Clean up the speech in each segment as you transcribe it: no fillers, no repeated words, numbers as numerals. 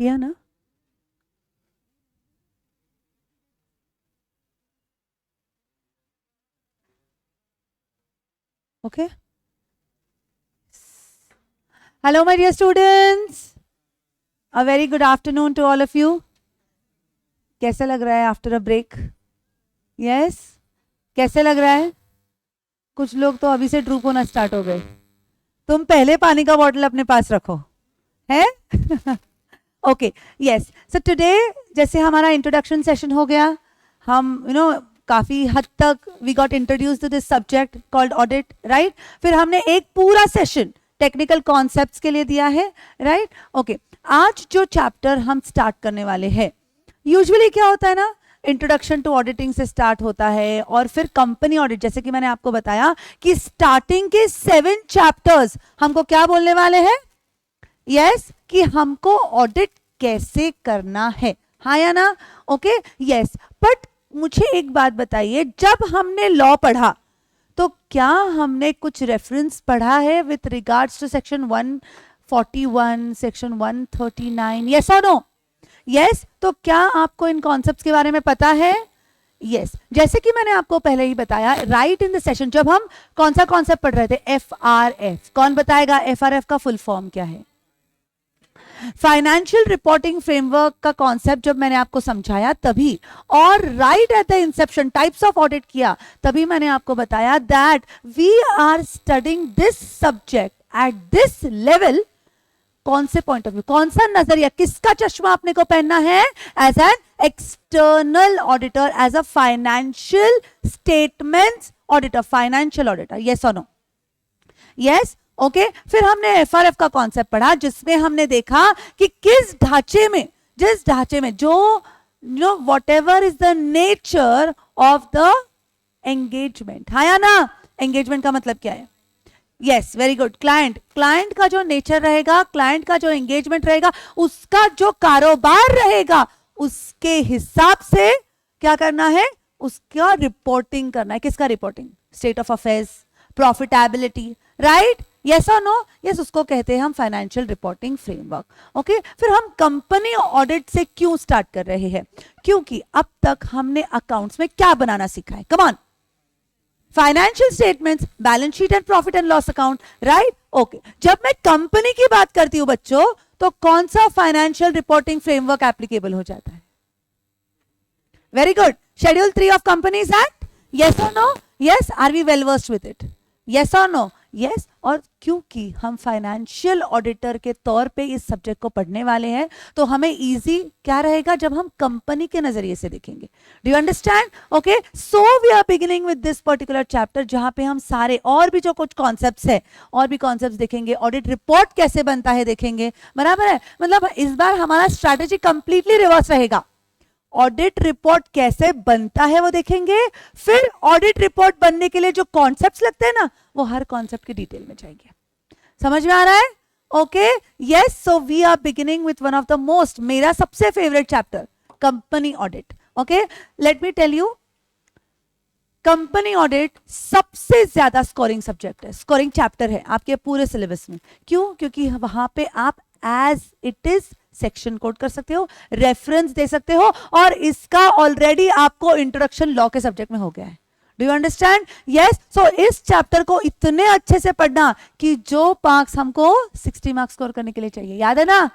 किया ना? Okay, hello my dear students, a very good afternoon to all of you. कैसा लग रहा है आफ्टर अ ब्रेक? यस, कैसे लग रहा है? कुछ लोग तो अभी से ड्रूप होना स्टार्ट हो गए. तुम पहले पानी का बॉटल अपने पास रखो, है? Okay, yes. सो टुडे जैसे हमारा इंट्रोडक्शन सेशन हो गया, हम काफी हद तक we got introduce to this subject called audit, right? फिर हमने एक पूरा सेशन टेक्निकल कॉन्सेप्ट्स के लिए दिया है, राइट? ओके, आज जो चैप्टर हम स्टार्ट करने वाले हैं, यूजुअली क्या होता है ना, इंट्रोडक्शन टू ऑडिटिंग से स्टार्ट होता है और फिर कंपनी ऑडिट. जैसे कि मैंने आपको बताया कि स्टार्टिंग के 7 चैप्टर्स हमको क्या बोलने वाले हैं? यस, कि हमको ऑडिट कैसे करना है, हाँ या ना? Okay, yes. बट मुझे एक बात बताइए, जब हमने लॉ पढ़ा तो क्या हमने कुछ रेफरेंस पढ़ा है with regards to section 141, section 139? Yes और नो? यस. तो क्या आपको इन कॉन्सेप्ट्स के बारे में पता है? यस. जैसे कि मैंने आपको पहले ही बताया राइट इन द सेशन, जब हम कौन सा कॉन्सेप्ट पढ़ रहे थे, FRF. कौन बताएगा FRF का फुल फॉर्म क्या है? फाइनेंशियल रिपोर्टिंग फ्रेमवर्क का कॉन्सेप्ट जब मैंने आपको समझाया तभी, और right at the inception types of audit किया, तभी मैंने आपको बताया that we are studying this subject at this level. कौन से पॉइंट ऑफ व्यू, कौन सा नजरिया, किसका चश्मा आपने को पहनना है? As an external auditor, as a financial statements auditor, financial auditor. Yes और नो? यस. ओके, फिर हमने एफआरएफ का कॉन्सेप्ट पढ़ा, जिसमें हमने देखा कि किस ढांचे में, जिस ढांचे में जो what ever is the nature of the engagement, हाँ या ना? एंगेजमेंट का मतलब क्या है? Yes, very good. क्लाइंट का जो नेचर रहेगा, क्लाइंट का जो एंगेजमेंट रहेगा, उसका जो कारोबार रहेगा, उसके हिसाब से क्या करना है? उसका रिपोर्टिंग करना है. किसका reporting? State of affairs, profitability, right? Yes और नो? यस, उसको कहते हैं हम फाइनेंशियल रिपोर्टिंग फ्रेमवर्क. ओके, फिर हम कंपनी ऑडिट से क्यों स्टार्ट कर रहे हैं? क्योंकि अब तक हमने अकाउंट्स में क्या बनाना सीखा है? Come on, financial statements, balance sheet and profit and loss account, right? Okay, जब मैं कंपनी की बात करती हूं बच्चों, तो कौन सा फाइनेंशियल रिपोर्टिंग फ्रेमवर्क एप्लीकेबल हो जाता है? Very good. Schedule 3 of companies act. Yes और no? Yes, are we well versed with it? Yes और नो? यस. और क्योंकि हम फाइनेंशियल ऑडिटर के तौर पे इस सब्जेक्ट को पढ़ने वाले हैं, तो हमें इजी क्या रहेगा जब हम कंपनी के नजरिए से देखेंगे. Do you understand? Okay, so we are beginning with this particular chapter, जहां पे हम सारे और भी जो कुछ कॉन्सेप्ट्स है, और भी कॉन्सेप्ट्स देखेंगे. ऑडिट रिपोर्ट कैसे बनता है देखेंगे, बराबर है? मतलब इस बार हमारा स्ट्रैटेजी कंप्लीटली रिवर्स रहेगा. ऑडिट रिपोर्ट कैसे बनता है वो देखेंगे, फिर ऑडिट रिपोर्ट बनने के लिए जो कॉन्सेप्ट्स लगते हैं ना, वो हर कॉन्सेप्ट की डिटेल में जाएंगे. समझ में आ रहा है? Okay, yes. So we are beginning with one of the most, मेरा सबसे favourite chapter, company audit. Okay, let me tell you, company audit सबसे ज्यादा स्कोरिंग सब्जेक्ट है, स्कोरिंग चैप्टर है आपके पूरे सिलेबस में. क्यों? क्योंकि वहां पे आप as it is section code कर सकते हो, रेफरेंस दे सकते हो, और इसका ऑलरेडी आपको इंट्रोडक्शन लॉ के सब्जेक्ट में हो गया है. Do you understand? यस. सो इस चैप्टर को इतने अच्छे से पढ़ना कि जो मार्क्स हमको 60 मार्क्स स्कोर करने के लिए चाहिए, याद है ना?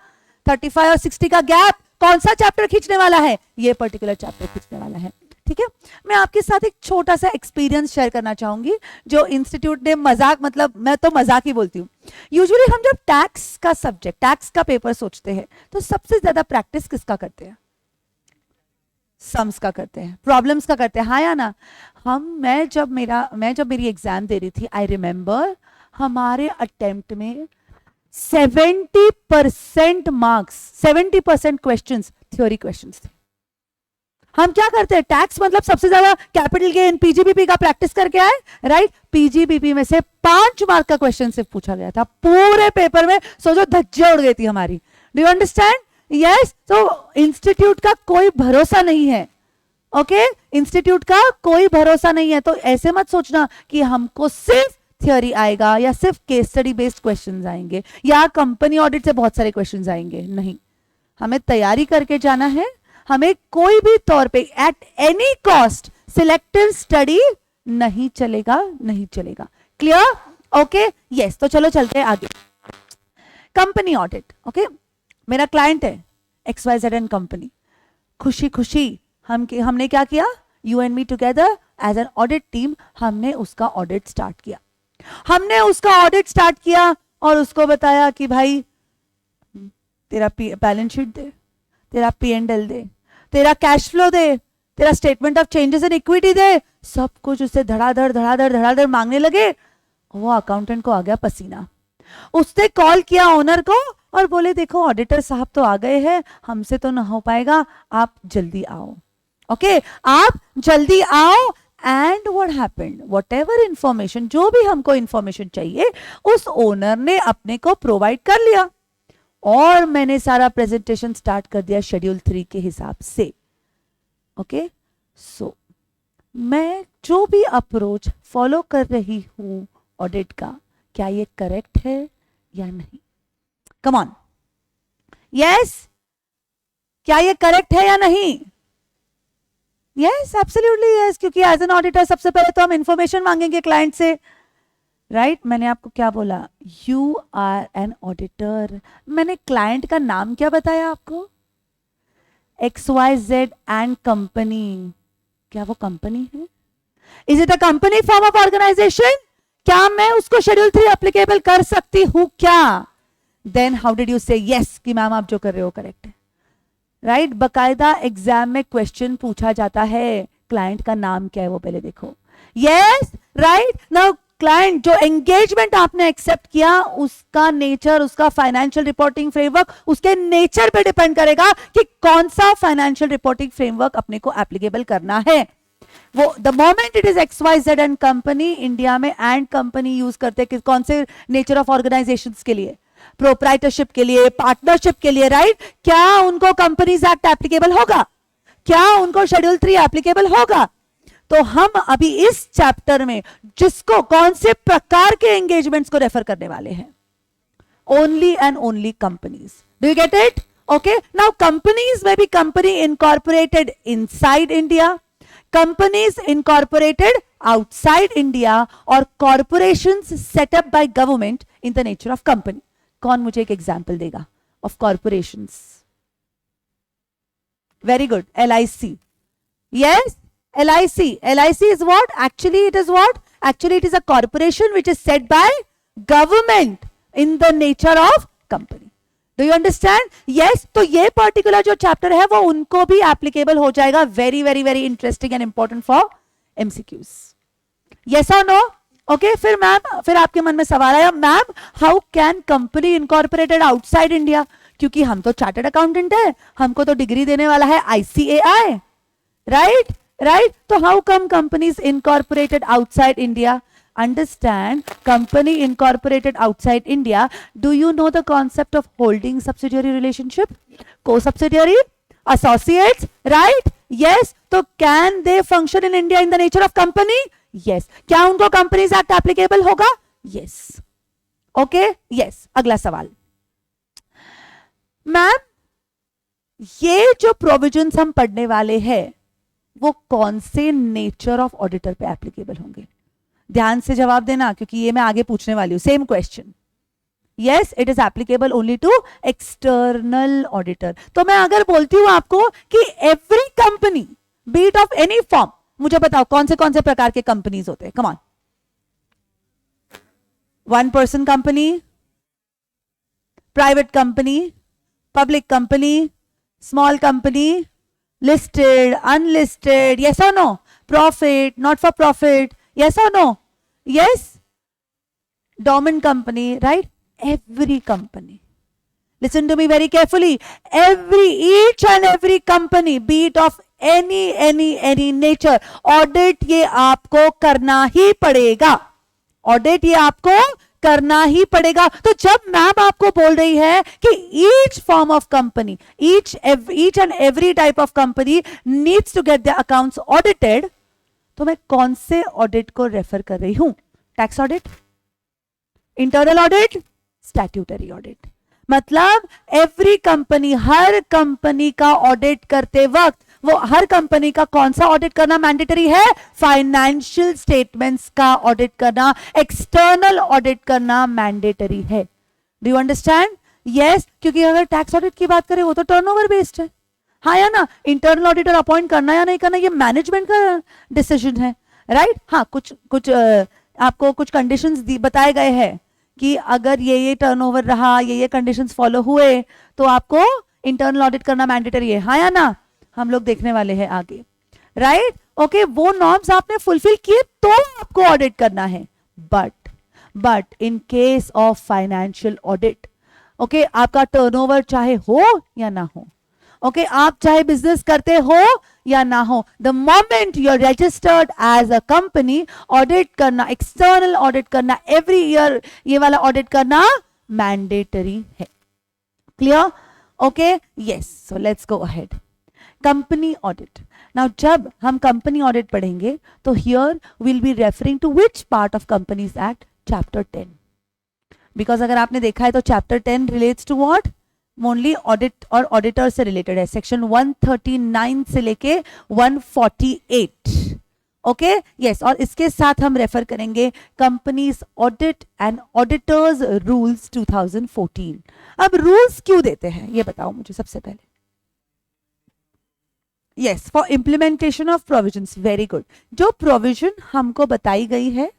35 और 60 का गैप कौन सा चैप्टर खींचने वाला है? ये पर्टिकुलर चैप्टर खींचने वाला है. ठीक है, मैं आपके साथ एक छोटा सा एक्सपीरियंस शेयर करना चाहूंगी, जो इंस्टीट्यूट ने मजाक, मतलब मैं तो मजाक ही बोलती हूँ. यूजुअली हम जब टैक्स का सब्जेक्ट, टैक्स का पेपर सोचते हैं, तो सबसे ज्यादा प्रैक्टिस किसका करते हैं? सम्स का करते हैं, प्रॉब्लम्स का करते हैं, हाँ या ना? मैं जब मेरी एग्जाम दे रही थी, आई रिमेंबर हमारे अटेम्प्ट में 70% मार्क्स, 70% क्वेश्चंस थ्योरी क्वेश्चंस थे. हम क्या करते हैं, टैक्स मतलब सबसे ज्यादा कैपिटल गेन, पीजीबीपी का प्रैक्टिस करके आए, राइट? पीजीबीपी में से 5 मार्क का क्वेश्चन सिर्फ पूछा गया था पूरे पेपर में. सोचो धज्जे उड़ गई थी हमारी. Do you understand? यस. तो इंस्टीट्यूट का कोई भरोसा नहीं है. ओके, इंस्टीट्यूट का कोई भरोसा नहीं है. तो ऐसे मत सोचना कि हमको सिर्फ थ्योरी आएगा, या सिर्फ केस स्टडी बेस्ड क्वेश्चंस आएंगे, या कंपनी ऑडिट से बहुत सारे क्वेश्चंस आएंगे. नहीं, हमें तैयारी करके जाना है, हमें कोई भी तौर पे at any cost selective study नहीं चलेगा, नहीं चलेगा। क्लियर? Okay, yes. तो चलो चलते हैं आगे। Company audit. ओके, मेरा क्लाइंट है XYZ कंपनी। खुशी खुशी हमने क्या किया, you and me together as an audit team, हमने उसका ऑडिट स्टार्ट किया। हमने उसका ऑडिट स्टार्ट किया और उसको बताया कि भाई तेरा बैलेंस शीट दे, तेरा P&L दे, तेरा कैश फ्लो दे, तेरा statement of changes in equity दे। सब कुछ उसे धड़ाधड़ धड़ाधड़ धड़ाधड़ मांगने लगे। वो अकाउंटेंट को आ गया पसीना। उसने कॉल किया ओनर को और बोले देखो ऑडिटर साहब तो आ गए हैं, हमसे तो ना हो पाएगा, आप जल्दी आओ। ओके, आप जल्दी आओ। And what happened, whatever information, जो भी हमको इंफॉर्मेशन चाहिए उस ओनर ने अपने को प्रोवाइड कर लिया और मैंने सारा प्रेजेंटेशन स्टार्ट कर दिया शेड्यूल 3 के हिसाब से। ओके, सो मैं जो भी अप्रोच फॉलो कर रही हूं ऑडिट का, क्या ये करेक्ट है या नहीं? कम ऑन, यस, क्या ये करेक्ट है या नहीं? यस, एब्सोल्युटली यस, क्योंकि एज एन ऑडिटर सबसे पहले तो हम इंफॉर्मेशन मांगेंगे क्लाइंट से, राइट? मैंने आपको क्या बोला, यू आर एन ऑडिटर। मैंने क्लाइंट का नाम क्या बताया आपको? XYZ and company. क्या वो कंपनी है? Is it a company form of organisation? क्या मैं उसको शेड्यूल 3 एप्लीकेबल कर सकती हूं क्या? देन हाउ डिड यू से यस कि मैम आप जो कर रहे हो करेक्ट है, राइट? बकायदा एग्जाम में क्वेश्चन पूछा जाता है, क्लाइंट का नाम क्या है वो पहले देखो। Yes, right? नाउ क्लाइंट जो एंगेजमेंट आपने एक्सेप्ट किया, उसका नेचर, उसका फाइनेंशियल रिपोर्टिंग फ्रेमवर्क उसके नेचर पे डिपेंड करेगा कि कौन सा फाइनेंशियल रिपोर्टिंग फ्रेमवर्क अपने को एप्लीकेबल करना है। वो the moment it is XYZ and company, India में एंड कंपनी यूज करते हैं कौन से नेचर ऑफ ऑर्गेनाइजेशंस के लिए? प्रोप्राइटरशिप के लिए, पार्टनरशिप के लिए, राइट? क्या उनको कंपनीज एक्ट एप्लीकेबल होगा? क्या उनको शेड्यूल 3 एप्लीकेबल होगा? तो हम अभी इस चैप्टर में जिसको कौन से प्रकार के एंगेजमेंट्स को रेफर करने वाले हैं, only and only companies. Do you get it? Okay, now companies में भी company incorporated inside India, companies incorporated outside India और corporations setup by government in the nature of company. कौन मुझे एक एग्जांपल देगा of corporations? Very good, LIC। Yes, LIC is what? Actually it is what? Actually it is a corporation which is set by government in the nature of company. Do you understand? Yes, तो ये particular जो chapter है वो उनको भी applicable हो जाएगा। Very very very interesting and important for MCQs. Yes or no? Okay, फिर मैम, फिर आपके मन में सवाल आया, ma'am how can company incorporated outside India? क्योंकि हम तो चार्टर्ड अकाउंटेंट है, हमको तो डिग्री देने वाला है ICAI, right? Right? So how come companies incorporated outside India? Understand, company incorporated outside India. Do you know the concept of holding subsidiary relationship? Co-subsidiary, associates, right? Yes. So can they function in India in the nature of company? Yes. क्या उनको Companies Act applicable होगा? Yes. Okay? Yes. अगला सवाल, ma'am ये जो provisions हम पढ़ने वाले हैं वो कौन से नेचर ऑफ ऑडिटर पे एप्लीकेबल होंगे? ध्यान से जवाब देना क्योंकि ये मैं आगे पूछने वाली हूं, same question. Yes, it is applicable only to external auditor. तो मैं अगर बोलती हूं आपको कि every company be it of any form, मुझे बताओ कौन से प्रकार के कंपनीज होते हैं? Come on, 1 person company, private company, public company, small company, listed, unlisted, yes or no? Profit, not for profit, yes or no? Yes? Dormant company, right? Every company. Listen to me very carefully. Each and every company, be it of any nature, audit ये आपको करना ही पड़ेगा। Audit ये आपको करना ही पड़ेगा। तो जब मैम आपको बोल रही है कि each form of company, each and every type of company needs to get the accounts audited, तो मैं कौन से ऑडिट को रेफर कर रही हूं? Tax audit, internal audit, statutory audit. मतलब एवरी कंपनी, हर कंपनी का ऑडिट करते वक्त वो हर कंपनी का कौन सा ऑडिट करना मैंडेटरी है? फाइनेंशियल स्टेटमेंट्स का ऑडिट करना, एक्सटर्नल ऑडिट करना मैंडेटरी है। Do you understand? यस, क्योंकि अगर टैक्स ऑडिट की बात करें वो तो टर्नओवर बेस्ड है, हाँ या ना? इंटरनल ऑडिटर अपॉइंट करना या नहीं करना ये मैनेजमेंट का डिसीजन है, राइट? हाँ, कुछ आपको कुछ कंडीशंस बताए गए हैं कि अगर ये टर्नओवर रहा, ये कंडीशंस फॉलो हुए तो आपको इंटरनल ऑडिट करना मैंडेटरी है, हाँ या ना? हम लोग देखने वाले हैं आगे, राइट? ओके, वो नॉर्म्स आपने फुलफिल किए तो आपको ऑडिट करना है। But in case of financial audit, okay, आपका टर्नओवर चाहे हो या ना हो, ओके, आप चाहे बिजनेस करते हो या ना हो, the moment you are registered as a company, audit करना, एक्सटर्नल ऑडिट करना, एवरी ईयर ये वाला ऑडिट करना मैंडेटरी है। Clear? Okay, yes, so let's go ahead. Company audit. Now जब हम कंपनी ऑडिट पढ़ेंगे तो here will be referring to which part of companies act? Chapter 10। Because अगर आपने देखा है तो chapter 10 relates to what? Only audit और ऑडिटर से रिलेटेड है, सेक्शन 139 से लेके 148। ओके, यस, और इसके साथ हम रेफर करेंगे companies audit and auditors rules 2014। अब रूल्स क्यों देते हैं ये बताओ मुझे सबसे पहले। Yes, for implementation of provisions, very good. जो प्रोविजन हमको बताई गई है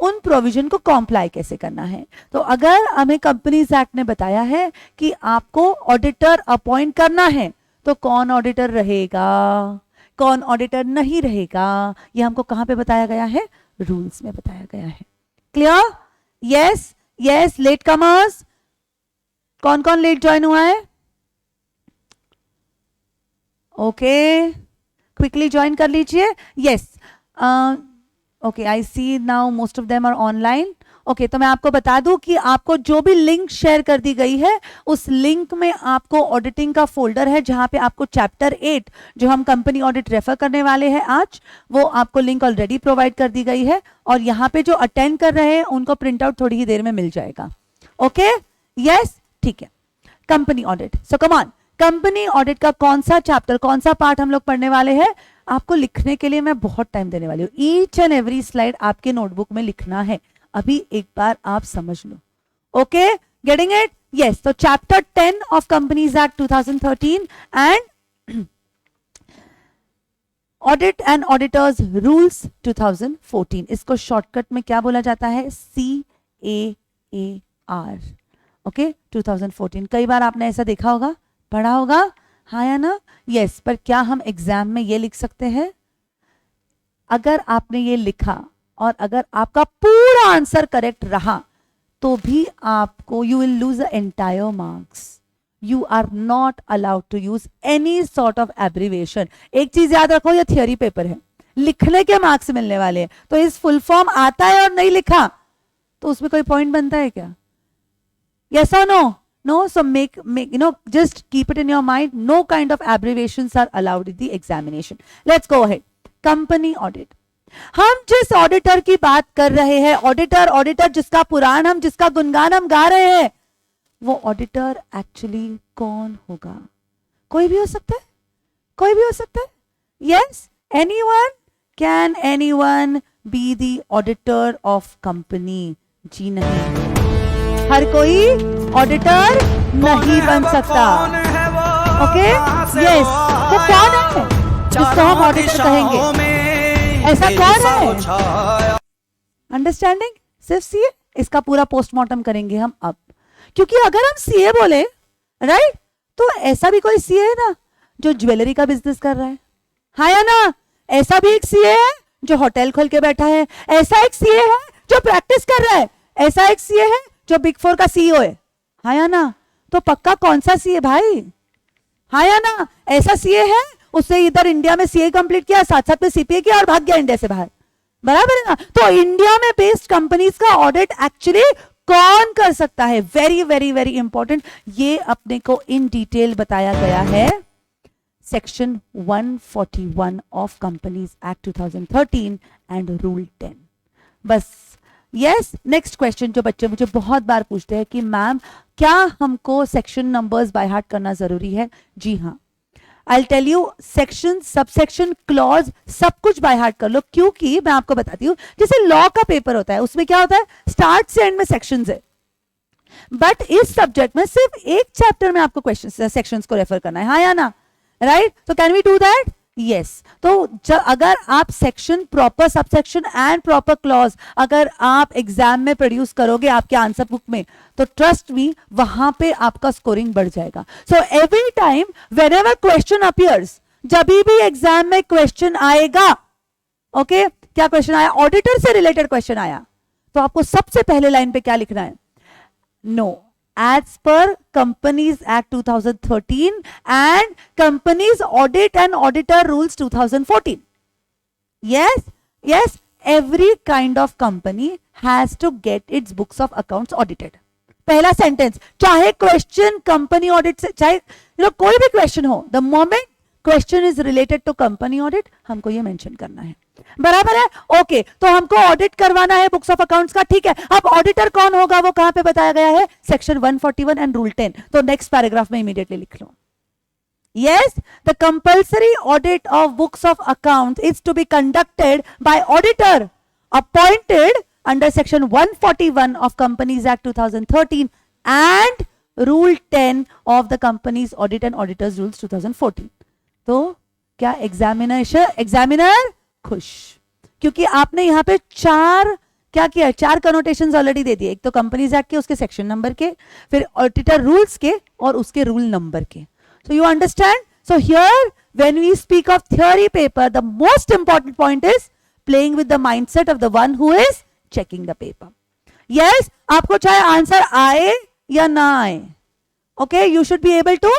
उन प्रोविजन को कॉम्प्लाई कैसे करना है। तो अगर हमें कंपनीज एक्ट ने बताया है कि आपको ऑडिटर अपॉइंट करना है तो कौन ऑडिटर रहेगा, कौन ऑडिटर नहीं रहेगा, ये हमको कहां पे बताया गया है? रूल्स में बताया गया है। Clear? Yes, yes. Latecomers, कौन कौन लेट ज्वाइन हुआ है? ओके, क्विकली ज्वाइन कर लीजिए। Yes, okay, I see now most of them are online. Okay, तो मैं आपको बता दूं कि आपको जो भी लिंक शेयर कर दी गई है उस लिंक में आपको ऑडिटिंग का फोल्डर है जहां पे आपको चैप्टर 8 जो हम कंपनी ऑडिट रेफर करने वाले हैं आज, वो आपको लिंक ऑलरेडी प्रोवाइड कर दी गई है और यहाँ पे जो अटेंड कर रहे हैं उनको प्रिंट आउट थोड़ी ही देर में मिल जाएगा। ओके, यस, ठीक है। Company audit, so come on, company audit का कौन सा चैप्टर, कौन सा पार्ट हम लोग पढ़ने वाले हैं? आपको लिखने के लिए मैं बहुत टाइम देने वाली हूँ। ईच एंड एवरी स्लाइड आपके नोटबुक में लिखना है, अभी एक बार आप समझ लो। Okay, getting it? यस, तो chapter 10 of companies act 2013 and audit and auditors rules 2014, इसको शॉर्टकट में क्या बोला जाता है? CAAR। ओके, 2014। कई बार आपने ऐसा देखा होगा, पढ़ा होगा, हाँ या ना? यस, पर क्या हम एग्जाम में ये लिख सकते हैं? अगर आपने ये लिखा और अगर आपका पूरा आंसर करेक्ट रहा तो भी आपको you will lose the entire marks. You are not allowed to use any sort of abbreviation. एक चीज याद रखो, ये थियोरी पेपर है, लिखने के मार्क्स मिलने वाले हैं, तो इस फुल फॉर्म आता है और नहीं लिखा तो उसमें कोई पॉइंट बनता है क्या? यस और no? No, so make just keep it in your mind. No kind of abbreviations are allowed in the examination. Let's go ahead. Company audit. हम जिस ऑडिटर की बात कर रहे हैं, ऑडिटर जिसका पुराण हम, जिसका गुणगान हम गा रहे हैं, वो ऑडिटर एक्चुअली कौन होगा? कोई भी हो सकता है, कोई भी हो सकता है। Yes, anyone? Can anyone be the auditor of company? जी नहीं, हर कोई ऑडिटर नहीं बन सकता। ओके, यस, वो कौन है जिसको हम ऑडिटर कहेंगे? ऐसा कौन है? अंडरस्टैंडिंग? सिर्फ सीए? इसका पूरा पोस्टमार्टम करेंगे हम अब, क्योंकि अगर हम सीए बोले, राइट, तो ऐसा भी कोई सीए है ना जो ज्वेलरी का बिजनेस कर रहा है, हाँ या ना? ऐसा भी एक सीए है जो होटल खोल के बैठा है, ऐसा एक सीए है जो प्रैक्टिस कर रहा है, ऐसा एक सीए है जो बिग 4 का सीईओ है, हाँ या ना? तो पक्का कौन सा सीए भाई, हाँ या ना? ऐसा सीए है, उससे इधर इंडिया में सीए कंप्लीट किया, साथ साथ में सीपीए किया और भाग गया इंडिया से बाहर, बराबर है ना? तो इंडिया में बेस्ड कंपनीज का ऑडिट एक्चुअली कौन कर सकता है? वेरी वेरी वेरी इंपॉर्टेंट, ये अपने को इन डिटेल बताया गया है section 141 of companies act 2013 and rule 10। बस यस, नेक्स्ट क्वेश्चन जो बच्चे मुझे बहुत बार पूछते हैं कि मैम क्या हमको सेक्शन नंबर्स बाय हार्ट करना जरूरी है? जी हाँ, I tell you, section, subsection, clause सब कुछ बाय हार्ट कर लो, क्योंकि मैं आपको बताती हूं जैसे लॉ का पेपर होता है उसमें क्या होता है, स्टार्ट से एंड में सेक्शंस है, बट इस सब्जेक्ट में सिर्फ एक चैप्टर में आपको क्वेश्चन सेक्शंस को रेफर करना है, हाँ या ना, राइट? तो can we do that? Yes. तो अगर आप section, proper subsection and proper clause अगर आप एग्जाम में प्रोड्यूस करोगे आपके आंसर बुक में, तो ट्रस्ट मी वहां पे आपका स्कोरिंग बढ़ जाएगा। So every time whenever question appears, जब भी एग्जाम में क्वेश्चन आएगा, ओके, क्या क्वेश्चन आया, ऑडिटर से रिलेटेड क्वेश्चन आया, तो आपको सबसे पहले लाइन पे क्या लिखना है, no, as per Companies Act 2013 and Companies Audit and Auditor Rules 2014. Yes, yes, every kind of company has to get its books of accounts audited. पहला सेंटेंस, चाहे क्वेश्चन कंपनी ऑडिट से, चाहे कोई भी क्वेश्चन हो, the moment question is related to company audit, हमको ये mention करना है, बराबर है? ओके, तो हमको ऑडिट करवाना है बुक्स ऑफ अकाउंट्स का, ठीक है। अब ऑडिटर कौन होगा वो कहां पे बताया गया है, सेक्शन 141 एंड रूल 10। तो नेक्स्ट पैराग्राफ में इमीडिएटली लिख लो, yes, the compulsory audit of books of accounts is to be conducted by auditor appointed under section 141 of Companies Act 2013 and rule 10 of the Companies Audit and Auditors Rules 2014. तो क्या examiner खुश, क्योंकि आपने यहां पे क्या किया, 4 कनोटेशंस ऑलरेडी दे दिए, एक तो कंपनीज एक्ट के, उसके सेक्शन नंबर के, फिर ऑडिटर रूल्स के और उसके रूल नंबर के। So you understand? So here when we speak of theory paper, the most important point is playing with the mindset of the one who is checking the paper. Yes, आपको चाहे answer आए या ना आए, okay, you should be able to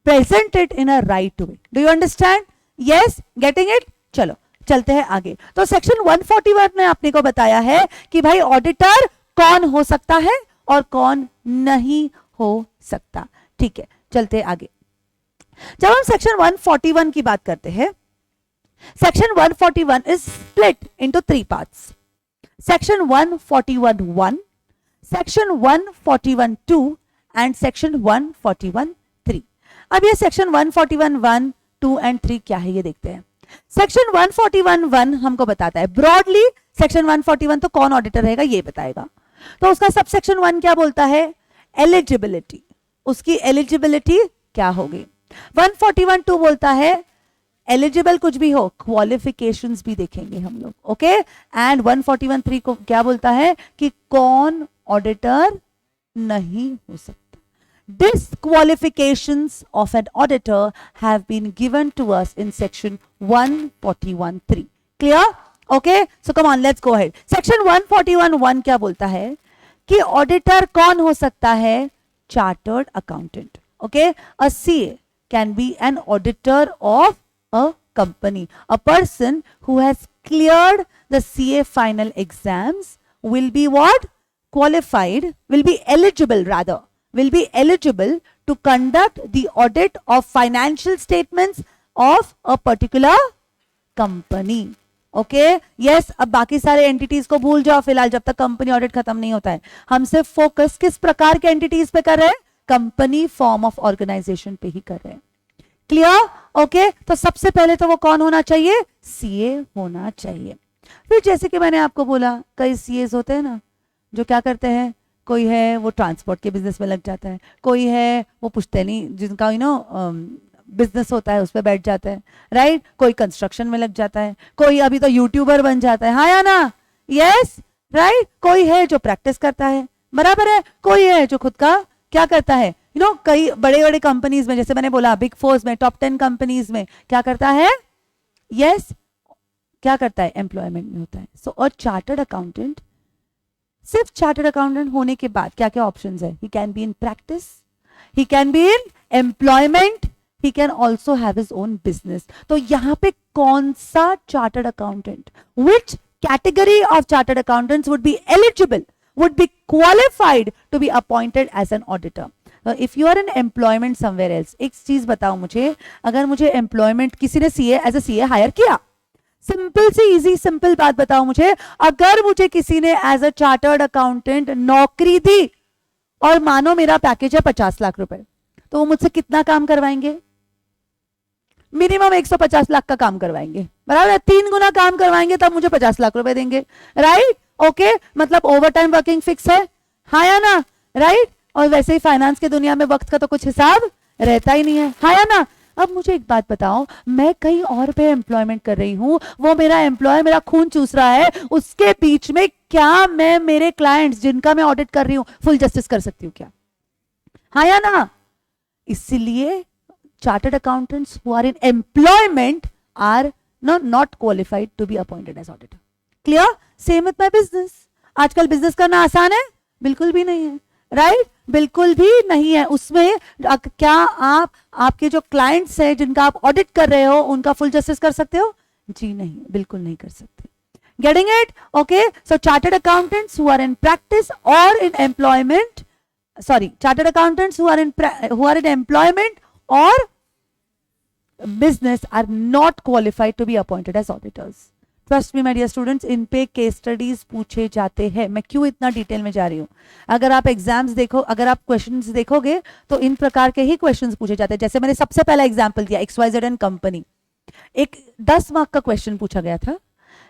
present it in a right way. Do you understand? Yes, getting it? चलो चलते हैं आगे। तो सेक्शन 141 में आपने को बताया है कि भाई ऑडिटर कौन हो सकता है और कौन नहीं हो सकता, ठीक है। चलते आगे। जब हम सेक्शन 141 की बात करते हैं, section 141 is split into 3 parts, section 141(1), section 141(2) and section 141(3). अब ये सेक्शन 141(1), 2 एंड 3 क्या है ये देखते हैं। सेक्शन 141(1) हमको बताता है ब्रॉडली, सेक्शन 141 तो कौन ऑडिटर रहेगा ये बताएगा। तो उसका सब सेक्शन 1 क्या बोलता है, एलिजिबिलिटी, उसकी एलिजिबिलिटी क्या होगी। 141(2) बोलता है एलिजिबल कुछ भी हो, क्वालिफिकेशंस भी देखेंगे हम लोग, ओके। एंड 141(3) को क्या बोलता है कि कौन ऑडिटर नहीं हो सकता। Disqualifications of an auditor have been given to us in section 141(3). Clear? Okay, so come on, let's go ahead. Section 141(1) क्या बोलता है कि ऑडिटर कौन हो सकता है, chartered accountant, okay. A CA can be an auditor of a company. A person who has cleared the CA final exams will be what? Qualified, will be eligible rather, will be eligible to conduct the audit of financial statements of a particular company. Okay, yes, अब बाकी सारे entities को भूल जाओ फिलहाल, जब तक company audit खत्म नहीं होता है। हम सिर्फ फोकस किस प्रकार के एंटिटीज पे कर रहे हैं, कंपनी फॉर्म ऑफ ऑर्गेनाइजेशन पे ही कर रहे हैं। क्लियर? ओके, तो सबसे पहले तो वो कौन होना चाहिए, सीए होना चाहिए। फिर जैसे कि मैंने आपको बोला, कई सीएस होते हैं ना जो क्या करते हैं, कोई है वो ट्रांसपोर्ट के बिजनेस में लग जाता है, कोई है वो पुश्तैनी जिनका बिजनेस होता है उस पर बैठ जाता है, राइट। कोई कंस्ट्रक्शन में लग जाता है, कोई अभी तो यूट्यूबर बन जाता है, हाँ या ना, यस, राइट। कोई है जो प्रैक्टिस करता है, बराबर है। कोई है जो खुद का क्या करता है, कई बड़े बड़े कंपनीज में, जैसे मैंने बोला बिग 4 में, टॉप 10 कंपनीज में क्या करता है, यस, क्या करता है, एम्प्लॉयमेंट में होता है। सो अ चार्टर्ड अकाउंटेंट, सिर्फ चार्टर्ड अकाउंटेंट होने के बाद क्या क्या ऑप्शंस है, he can be in practice, he can be in employment, he can also have his own business. तो यहाँ पे कौन सा chartered accountant, which category of chartered accountants would be eligible, would be qualified to be appointed as an auditor? If you are in employment somewhere else, एक चीज बताओ मुझे, अगर मुझे employment किसी ने CA as a CA hire किया, simple सी इजी सिंपल बात बताओ मुझे, अगर मुझे किसी ने एज अ चार्टर्ड अकाउंटेंट नौकरी दी और मानो मेरा पैकेज है 50 लाख रुपए, तो वो मुझसे कितना काम करवाएंगे? मिनिमम 150 लाख का काम करवाएंगे, बराबर है? 3 गुना काम करवाएंगे तब मुझे 50 लाख रुपए देंगे, राइट? ओके, मतलब ओवर टाइम वर्किंग फिक्स है, हाँ या ना? राइट? और वैसे ही फाइनेंस की दुनिया में वक्त का तो कुछ हिसाब रहता ही नहीं है, हाँ या ना? अब मुझे एक बात बताओ, मैं कहीं और पे एम्प्लॉयमेंट कर रही हूं, वो मेरा एम्प्लॉय मेरा खून चूस रहा है, उसके बीच में क्या मैं मेरे क्लाइंट्स जिनका मैं ऑडिट कर रही हूं फुल जस्टिस कर सकती हूँ क्या? हाँ या ना? इसलिए chartered accountants who are in employment are not qualified to be appointed as auditor. Clear? Same with my business. आजकल बिजनेस करना आसान है? बिल्कुल भी नहीं है, राइट? बिल्कुल भी नहीं है। उसमें क्या आप आपके जो क्लाइंट्स हैं जिनका आप ऑडिट कर रहे हो उनका फुल जस्टिस कर सकते हो? जी नहीं, बिल्कुल नहीं कर सकते। Getting it? Okay. So chartered accountants who are in practice or in employment, sorry, chartered accountants who are in employment or business are not qualified to be appointed as auditors. Trust me my dear students, इन पे case studies पूछे जाते हैं। मैं क्यों इतना detail में जा रही हूँ, अगर आप एग्जाम्स देखो, अगर आप क्वेश्चंस देखोगे तो इन प्रकार के ही क्वेश्चंस पूछे जाते हैं। जैसे मैंने सबसे पहला एग्जांपल दिया XYZ एंड कंपनी, एक 10 मार्क का क्वेश्चन पूछा गया था,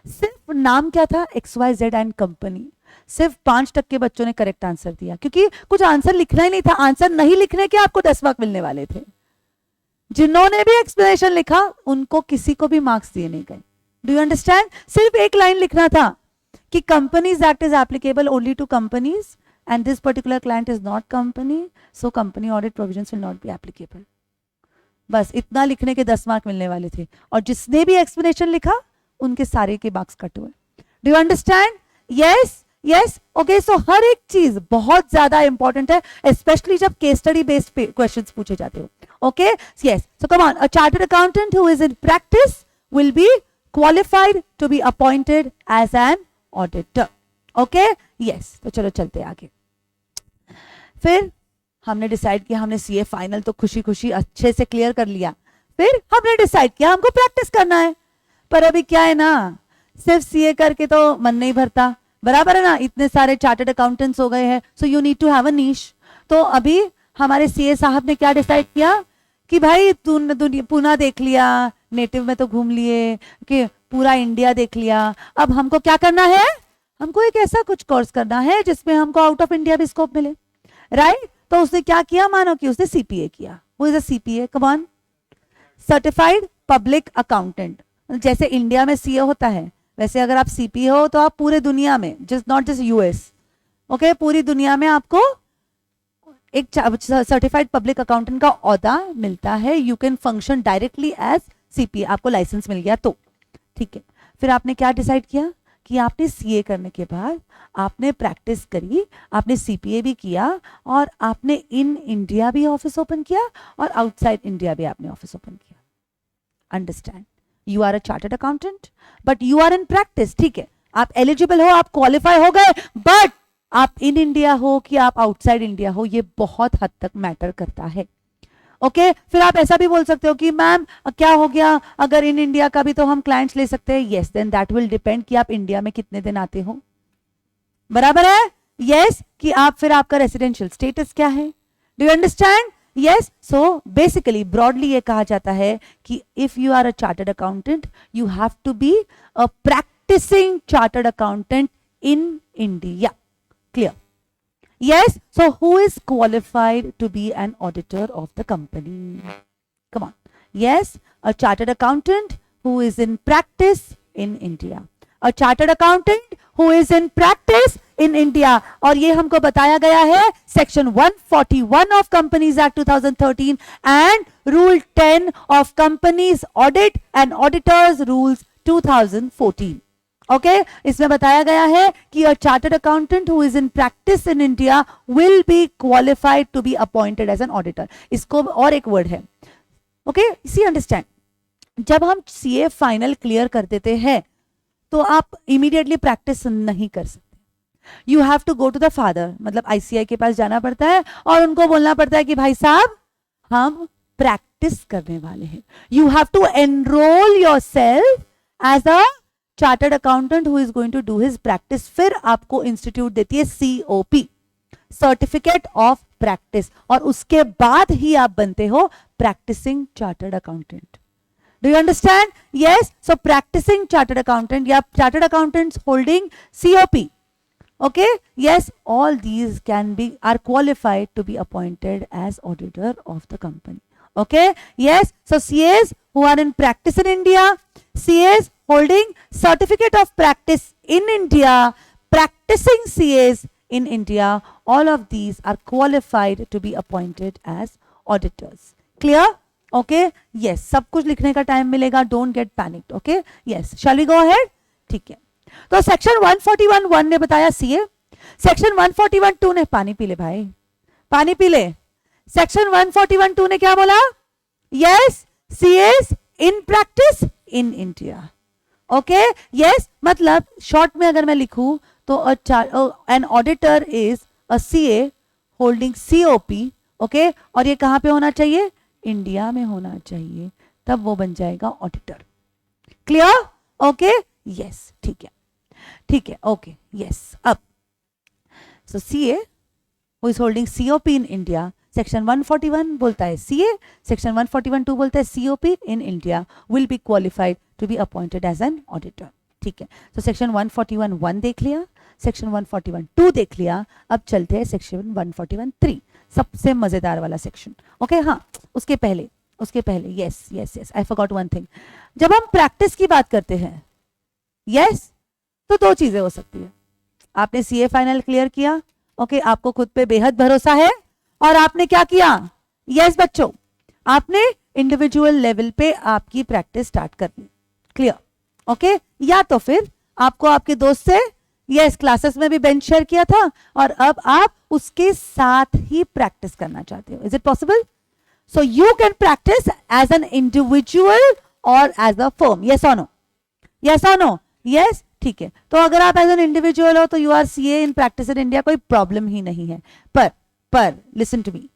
सिर्फ नाम क्या था? XYZ and company. सिर्फ 5% के बच्चों ने करेक्ट आंसर दिया, क्योंकि कुछ आंसर लिखना ही नहीं था। आंसर नहीं लिखने के आपको 10 मार्क मिलने वाले थे। जिन्होंने भी एक्सप्लेनेशन लिखा उनको किसी को भी मार्क्स दिए नहीं गए। Do you understand? सिर्फ एक लाइन लिखना था कि companies act is applicable only to companies and this particular client is not company, so company audit provisions will not be applicable. बस इतना लिखने के 10 मार्क मिलने वाले थे, और जिसने भी एक्सप्लेनेशन लिखा उनके सारे के मार्क्स कट हुए। Do you understand? Yes, yes, okay. So हर एक चीज बहुत ज्यादा इंपॉर्टेंट है, स्पेशली जब केस स्टडी बेस्ड क्वेश्चंस पूछे जाते हो। Okay, yes. So come on, a chartered accountant who is in practice will be qualified to be appointed as an auditor. Okay, yes. तो चलो चलते आगे। फिर हमने डिसाइड किया, हमने सीए फाइनल तो खुशी खुशी अच्छे से क्लियर कर लिया। फिर हमने डिसाइड किया हमको प्रैक्टिस करना है, पर अभी क्या है ना, सिर्फ सीए करके तो मन नहीं भरता, बराबर है ना? इतने सारे चार्टर्ड अकाउंटेंट्स हो गए हैं, so you need to have a niche. तो अभी हमारे सीए साहब ने क्या डिसाइड किया कि भाई तूने पुणे देख लिया, नेटिव में तो घूम लिए, कि पूरा इंडिया देख लिया, अब हमको क्या करना है? हमको एक ऐसा कुछ कोर्स करना है जिसमें हमको आउट ऑफ इंडिया भी स्कोप मिले, राइट? तो उसने क्या किया? मानो कि उसने सीपीए किया। वो is a CPA, come on, certified public accountant. जैसे इंडिया में सीए होता है, वैसे अगर आप सीपीए हो तो आप पूरे दुनिया में, just not just US, okay, पूरी दुनिया में आपको एक सर्टिफाइड पब्लिक अकाउंटेंट का ओहदा मिलता है। You can function directly as CPA, आपको लाइसेंस मिल गया तो ठीक है। फिर आपने क्या डिसाइड किया कि आपने सीए करने के बाद आपने प्रैक्टिस करी, आपने सीपीए भी किया, और आपने इन इंडिया भी ऑफिस ओपन किया और आउटसाइड इंडिया भी आपने ऑफिस ओपन किया। Understand? You are a chartered accountant but you are in practice, ठीक है? आप एलिजिबल हो, आप क्वालिफाई हो गए, बट आप इन इंडिया हो कि आप आउटसाइड इंडिया हो, ये बहुत हद तक मैटर करता है। ओके, फिर आप ऐसा भी बोल सकते हो कि मैम क्या हो गया, अगर इन इंडिया का भी तो हम क्लाइंट्स ले सकते हैं। Yes, then that will depend कि आप इंडिया में कितने दिन आते हो, बराबर है? यस, कि आप फिर आपका रेसिडेंशियल स्टेटस क्या है। Do you understand? Yes. So basically broadly ये कहा जाता है कि if you are a chartered accountant you have to be a practicing chartered accountant in India. Clear? Yes. So who is qualified to be an auditor of the company? Come on. Yes, a chartered accountant who is in practice in India. A chartered accountant who is in practice in India. और ये हमको बताया गया है section 141 of Companies Act 2013 and Rule 10 of Companies Audit and Auditors Rules 2014. Okay, इसमें बताया गया है कि a chartered accountant who is in practice in India will be qualified to be appointed as an auditor. इसको और एक word है, okay, सी understand? जब हम सीए फाइनल क्लियर कर देते हैं तो आप इमीडिएटली प्रैक्टिस नहीं कर सकते। You have to go to the father, मतलब आईसीआई के पास जाना पड़ता है और उनको बोलना पड़ता है कि भाई साहब हम प्रैक्टिस करने वाले हैं। You have to enroll yourself as a chartered accountant who is going to do his practice. फिर आपको इंस्टीट्यूट देती है COP, सर्टिफिकेट ऑफ प्रैक्टिस, और उसके बाद ही आप बनते हो practising chartered accountant. Do you understand? Yes, so practising chartered accountant या chartered accountants holding COP, okay, yes, all these can be are qualified to be appointed as auditor of the company. Okay, yes, so CAs who are in practice in India, CAs holding certificate of practice in India, practicing CAs in India, all of these are qualified to be appointed as auditors. Clear? Okay, yes, सब कुछ लिखने का time मिलेगा, don't get panicked. Okay, yes, shall we go ahead? ठीक है, तो section 141(1) ने बताया सीए, सेक्शन 141(2) ने, पानी पी ले भाई, पानी पी ले, सेक्शन 141(2) ने क्या बोला? Yes, CS in practice in India. Okay, yes, मतलब शॉर्ट में अगर मैं लिखूं तो an auditor is a CA holding COP, okay, और ये कहां पे होना चाहिए? इंडिया में होना चाहिए, तब वो बन जाएगा ऑडिटर। क्लियर? ओके, यस, ठीक है, ठीक है, ओके, यस। अब so CA who is holding COP in India, section 141 बोलता है सीए, सेक्शन 141(2) बोलता है COP in India will be qualified to be appointed as an auditor. ठीक है, तो सेक्शन 141(1) देख लिया, सेक्शन 141(2) देख लिया, अब चलते हैं सेक्शन 141(3), सबसे मजेदार वाला सेक्शन। ओके, हाँ, उसके पहले yes yes yes, I forgot one thing. जब हम प्रैक्टिस की बात करते हैं, यस, तो दो चीजें हो सकती है। आपने CA फाइनल क्लियर किया, ओके, आपको खुद पे बेहद भरोसा है, और आपने क्या किया? यस बच्चों, आपने इंडिविजुअल लेवल पे आपकी प्रैक्टिस स्टार्ट कर ली। क्लियर? ओके, या तो फिर आपको आपके दोस्त से यस क्लासेस में भी बेंच शेयर किया था, और अब आप उसके साथ ही प्रैक्टिस करना चाहते हो। Is it possible? So you can practice as an individual और एज अ फर्म। यस और नो? यस और नो? यस, ठीक है, तो अगर आप एज एन इंडिविजुअल हो तो you are CA in practice in India, कोई प्रॉब्लम ही नहीं है। पर listen to me,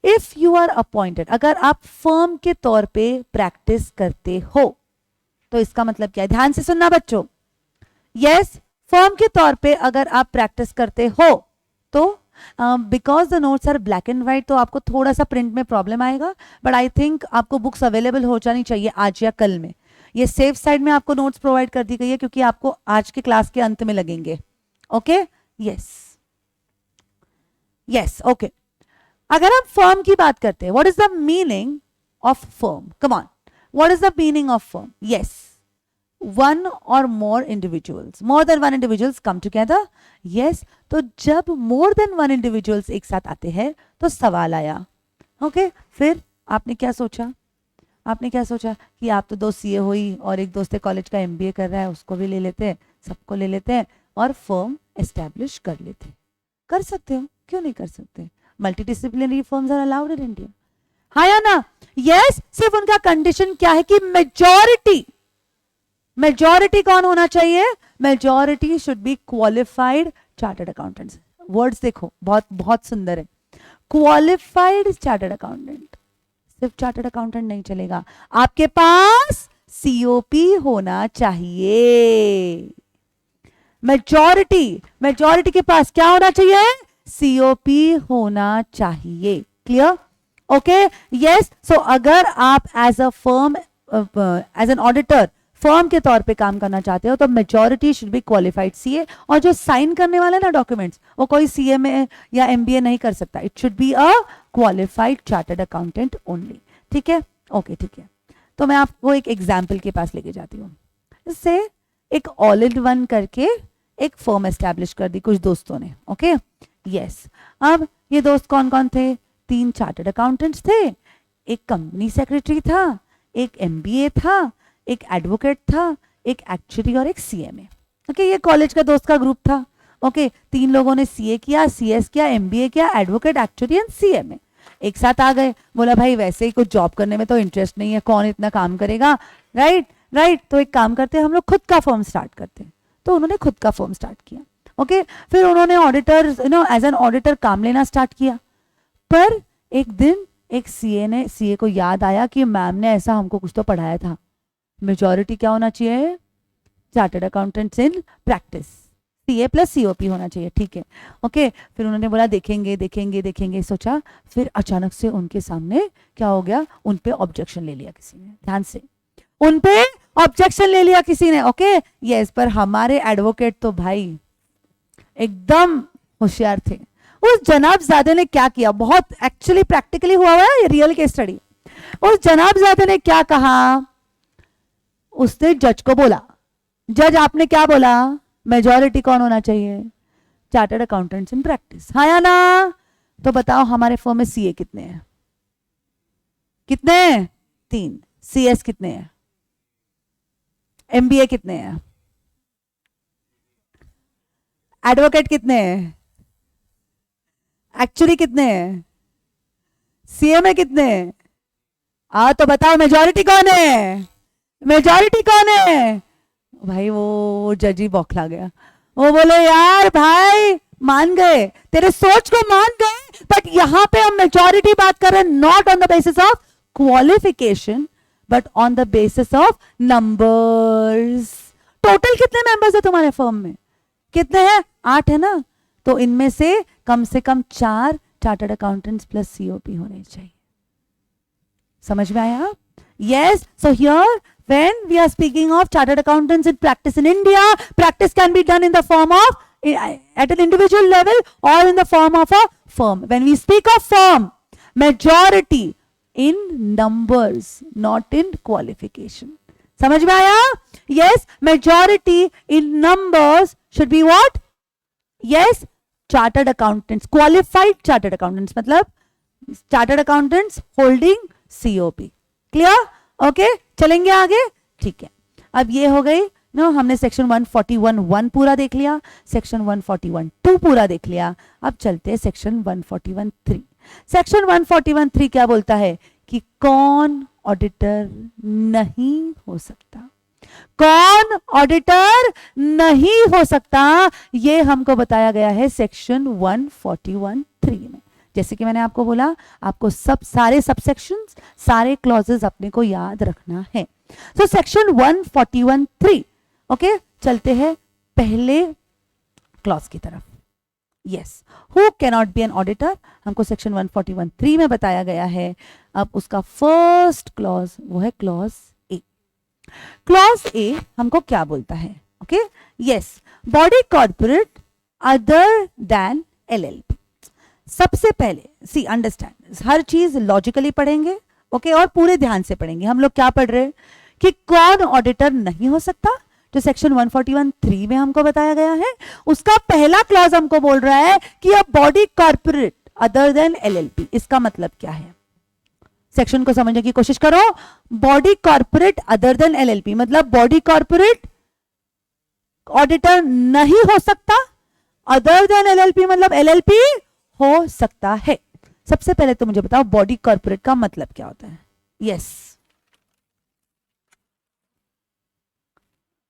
if you are appointed, अगर आप फर्म के तौर पे प्रैक्टिस करते हो, तो इसका मतलब क्या है? ध्यान से सुनना बच्चों। यस, फर्म के तौर पे अगर आप प्रैक्टिस करते हो तो because the notes are black and white, तो आपको थोड़ा सा प्रिंट में प्रॉब्लम आएगा, बट आई थिंक आपको बुक्स अवेलेबल हो जानी चाहिए आज या कल में। ये सेफ साइड में आपको नोट्स प्रोवाइड कर दी गई है, क्योंकि आपको आज के क्लास के अंत में लगेंगे। Okay, yes yes, okay. अगर हम फर्म की बात करते हैं, what is the meaning of firm? Come on, what is the meaning of firm? Yes, one or more individuals, more than one individuals come together. Yes, तो जब मोर than one individuals एक साथ आते हैं तो सवाल आया, ओके, फिर आपने क्या सोचा? आपने क्या सोचा कि आप तो 2 CA हुई और एक दोस्त कॉलेज का MBA कर रहा है, उसको भी ले लेते हैं, सबको ले लेते हैं और फर्म एस्टैब्लिश कर लेते हैं। कर सकते हो, क्यों नहीं कर सकते? Multi disciplinary firms are allowed in India, हाँ या ना? यस, सिर्फ उनका कंडीशन क्या है कि मेजॉरिटी कौन होना चाहिए? Majority should be qualified chartered accountants. Words देखो, बहुत बहुत सुंदर है, क्वालिफाइड चार्टर्ड अकाउंटेंट। सिर्फ चार्टर्ड अकाउंटेंट नहीं चलेगा, आपके पास COP होना चाहिए। मेजॉरिटी के पास क्या होना चाहिए? COP होना चाहिए। क्लियर? Okay, yes. सो अगर आप as a firm, as an auditor firm के तौर पे काम करना चाहते हो, तो majority should be qualified CA, और जो साइन करने वाले ना डॉक्यूमेंट्स, वो कोई CA में या MBA नहीं कर सकता। It should be a qualified chartered accountant only. ठीक है? ओके, ठीक है। तो मैं आपको एक एग्जाम्पल के पास लेके जाती हूँ। इससे एक ऑल इन वन करके एक फर्म एस्टैब्लिश कर दी कुछ दोस्तों ने। Okay, yes. अब ये दोस्त कौन कौन थे? 3 चार्टर्ड अकाउंटेंट्स थे, एक कंपनी सेक्रेटरी था, एक MBA था, एक एडवोकेट था, एक एक्चुअरी और एक CMA। ओके, ये कॉलेज का दोस्त का ग्रुप था। ओके, 3 लोगों ने CA किया, CS किया, MBA किया, एडवोकेट, एक्चुअरी एंड CMA एक साथ आ गए। बोला भाई वैसे ही कुछ जॉब करने में तो इंटरेस्ट नहीं है, कौन इतना काम करेगा, राइट, तो एक काम करते हैं, हम लोग खुद का फर्म स्टार्ट करते हैं। तो उन्होंने खुद का फर्म स्टार्ट किया। ओके, फिर उन्होंने ऑडिटर, एज एन ऑडिटर काम लेना स्टार्ट किया। पर एक दिन एक CA को याद आया कि मैम ने ऐसा हमको कुछ तो पढ़ाया था, मेजॉरिटी क्या होना चाहिए? Chartered accountants in practice, CA plus COP होना चाहिए, ठीक है। ओके, फिर उन्होंने बोला देखेंगे देखेंगे देखेंगे, सोचा, फिर अचानक से उनके सामने क्या हो गया, उन पे ऑब्जेक्शन ले लिया किसी ने, ध्यान से, उन पे ऑब्जेक्शन ले लिया किसी ने। ओके यस, पर हमारे एडवोकेट तो भाई एकदम होशियार थे। उस जनाबजादे ने क्या किया, बहुत एक्चुअली प्रैक्टिकली हुआ है ये रियल केस स्टडी। उस जनाबजादे ने क्या कहा, उसने जज को बोला, जज आपने क्या बोला, मेजॉरिटी कौन होना चाहिए? चार्टर्ड अकाउंटेंट्स इन प्रैक्टिस, हाँ या ना? तो बताओ हमारे फर्म में सीए कितने हैं? कितने हैं? 3। सीएस कितने हैं? एमबीए कितने हैं? एडवोकेट कितने हैं? एक्चुअली कितने हैं? सीए में कितने हैं? तो बताओ मेजॉरिटी कौन है? मेजॉरिटी कौन है? भाई वो जज ही बौखला गया, वो बोले यार भाई मान गए, तेरे सोच को मान गए, बट यहां पे हम मेजॉरिटी बात कर रहे हैं, not on the basis of qualification but on the basis of numbers. Total कितने मेंबर्स है तुम्हारे फर्म में? कितने हैं? 8 है ना? तो इनमें से कम 4 चार्टर्ड अकाउंटेंट्स प्लस सीओपी होने चाहिए। समझ में आया? Yes, so here when we are speaking of chartered accountants in practice in India, practice can be done in the form of at an individual level or in the form of a firm. When we speak of firm, majority in numbers, not in qualification. समझ में आया? Yes, majority in numbers should be what? Yes, chartered accountants, qualified chartered accountants, मतलब chartered accountants holding COP. Clear? Okay, चलेंगे आगे, ठीक है। अब ये हो गई नो, हमने सेक्शन 141(1) पूरा देख लिया, सेक्शन 141(2) पूरा देख लिया। अब चलते हैं सेक्शन 141(3). सेक्शन 141(3) क्या बोलता है कि कौन ऑडिटर नहीं हो सकता, कौन ऑडिटर नहीं हो सकता, ये हमको बताया गया है सेक्शन 141(3) में। जैसे कि मैंने आपको बोला, आपको सारे सबसेक्शंस, सारे क्लॉजेस अपने को याद रखना है। So section 141(3). ओके, चलते हैं पहले क्लॉज की तरफ। Yes, who can not be an auditor, हमको सेक्शन 141(3) में बताया गया है। अब उसका फर्स्ट क्लॉज वो है क्लॉज ए। क्लॉज ए हमको क्या बोलता है? Okay yes, body corporate other than LLP. सबसे पहले सी अंडरस्टैंड, हर चीज लॉजिकली पढ़ेंगे, ओके, और पूरे ध्यान से पढ़ेंगे। हम लोग क्या पढ़ रहे हैं कि कौन ऑडिटर नहीं हो सकता, जो सेक्शन 141(3) में हमको बताया गया है। उसका पहला क्लॉज हमको बोल रहा है कि a body corporate other than LLP. इसका मतलब क्या है? सेक्शन को समझने की कोशिश करो। Body corporate other than LLP मतलब बॉडी कॉर्पोरेट ऑडिटर नहीं हो सकता, अदर देन एलएलपी मतलब एलएलपी हो सकता है। सबसे पहले तो मुझे बताओ बॉडी कॉर्पोरेट का मतलब क्या होता है? Yes,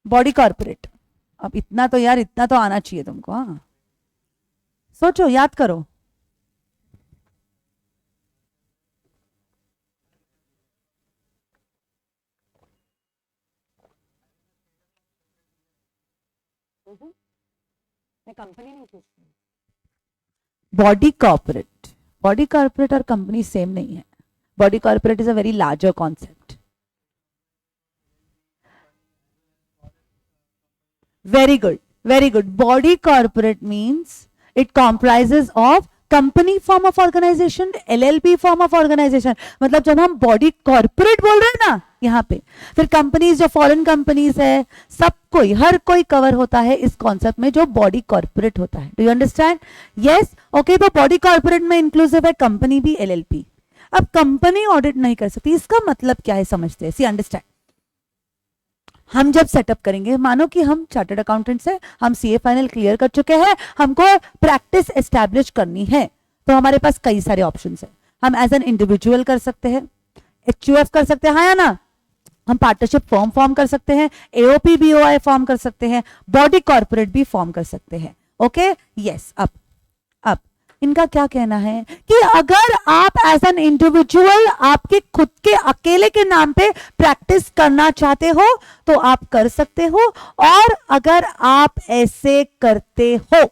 body corporate. अब इतना तो यार, इतना तो आना चाहिए तुमको। हाँ, सोचो, याद करो। मैं कंपनी नहीं पूछती। बॉडी कॉर्पोरेट, बॉडी कॉर्पोरेट और कंपनी सेम नहीं है। Body corporate is a very larger concept. Very good, very good. Body corporate means it comprises of company form of organisation, LLP form of organisation. मतलब जब हम body corporate बोल रहे हैं ना यहाँ पे, फिर कंपनीज जो फॉरेन कंपनीज है, सब कोई, हर कोई कवर होता है इस कॉन्सेप्ट में जो बॉडी कॉर्पोरेट होता है। Do you understand? Yes, okay. तो बॉडी कॉर्पोरेट में इंक्लूसिव है कंपनी भी, एलएलपी। अब कंपनी ऑडिट नहीं कर सकती, इसका मतलब क्या है समझते हैं। सी अंडरस्टैंड, हम जब सेटअप करेंगे, मानो कि हम चार्टर्ड अकाउंटेंट्स हैं, हम सीए फाइनल क्लियर कर चुके हैं, हमको प्रैक्टिस एस्टैब्लिश करनी है, तो हमारे पास कई सारे ऑप्शंस हैं। हम एज एन इंडिविजुअल कर सकते हैं, एचयूएफ कर सकते हैं, हाँ या ना? हम पार्टनरशिप फॉर्म कर सकते हैं, एओपी बीओआई फॉर्म कर सकते हैं, बॉडी कॉर्पोरेट भी फॉर्म कर सकते हैं। Okay yes. अब इनका क्या कहना है कि अगर आप एज एन इंडिविजुअल आपके खुद के अकेले के नाम पे प्रैक्टिस करना चाहते हो तो आप कर सकते हो, और अगर आप ऐसे करते हो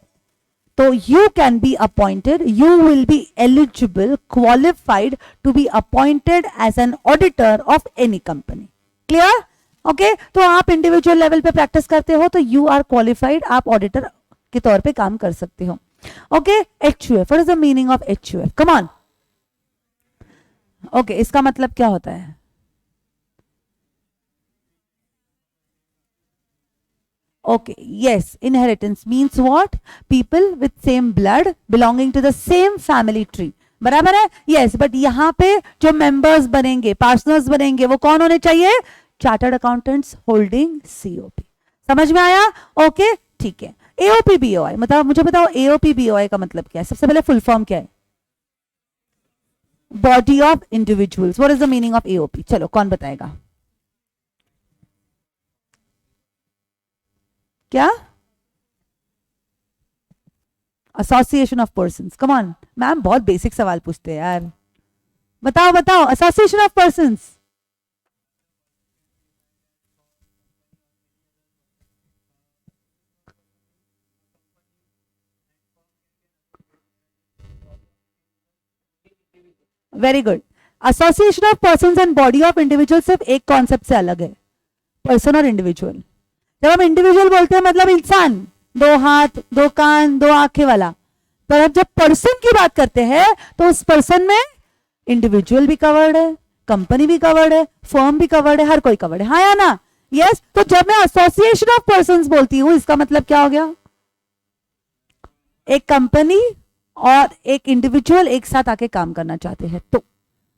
तो you can be appointed, you will be eligible, qualified to be appointed as an auditor of any company. Clear? Okay? तो आप इंडिविजुअल लेवल पे प्रैक्टिस करते हो तो यू आर क्वालिफाइड, आप ऑडिटर के तौर पे काम कर सकते हो. Okay, HUF, what is the meaning of HUF? Come on. Okay, इसका मतलब क्या होता है? Okay, yes, inheritance means what? People with same blood belonging to the same family tree. बराबर है? Yes, but यहाँ पे जो members बनेंगे, partners बनेंगे, वो कौन होने चाहिए? Chartered accountants holding COP. समझ में आया? Okay, ठीक है. AOP BOI, मतलब मुझे बताओ AOP BOI का मतलब क्या है? सबसे पहले फुल फॉर्म क्या है? Body of individuals. What is the meaning of AOP? चलो, कौन बताएगा? क्या? Association of persons. Come on ma'am, बहुत बेसिक सवाल पूछते हैं यार. बताओ बताओ, association of persons. Very good. Association of persons and body of individual सिर्फ एक कॉन्सेप्ट से अलग है, पर्सन और इंडिविजुअल. जब हम इंडिविजुअल बोलते हैं मतलब इंसान, दो हाथ, दो कान, दो आंखें वाला. पर अब जब पर्सन की बात करते हैं तो उस पर्सन में इंडिविजुअल भी कवर्ड है, कंपनी भी कवर्ड है, फर्म भी कवर्ड है, हर कोई कवर्ड है. हाँ या ना? यस. तो जब मैं एसोसिएशन ऑफ पर्संस बोलती हूं इसका मतलब क्या हो गया? एक कंपनी और एक इंडिविजुअल एक साथ आके काम करना चाहते हैं, तो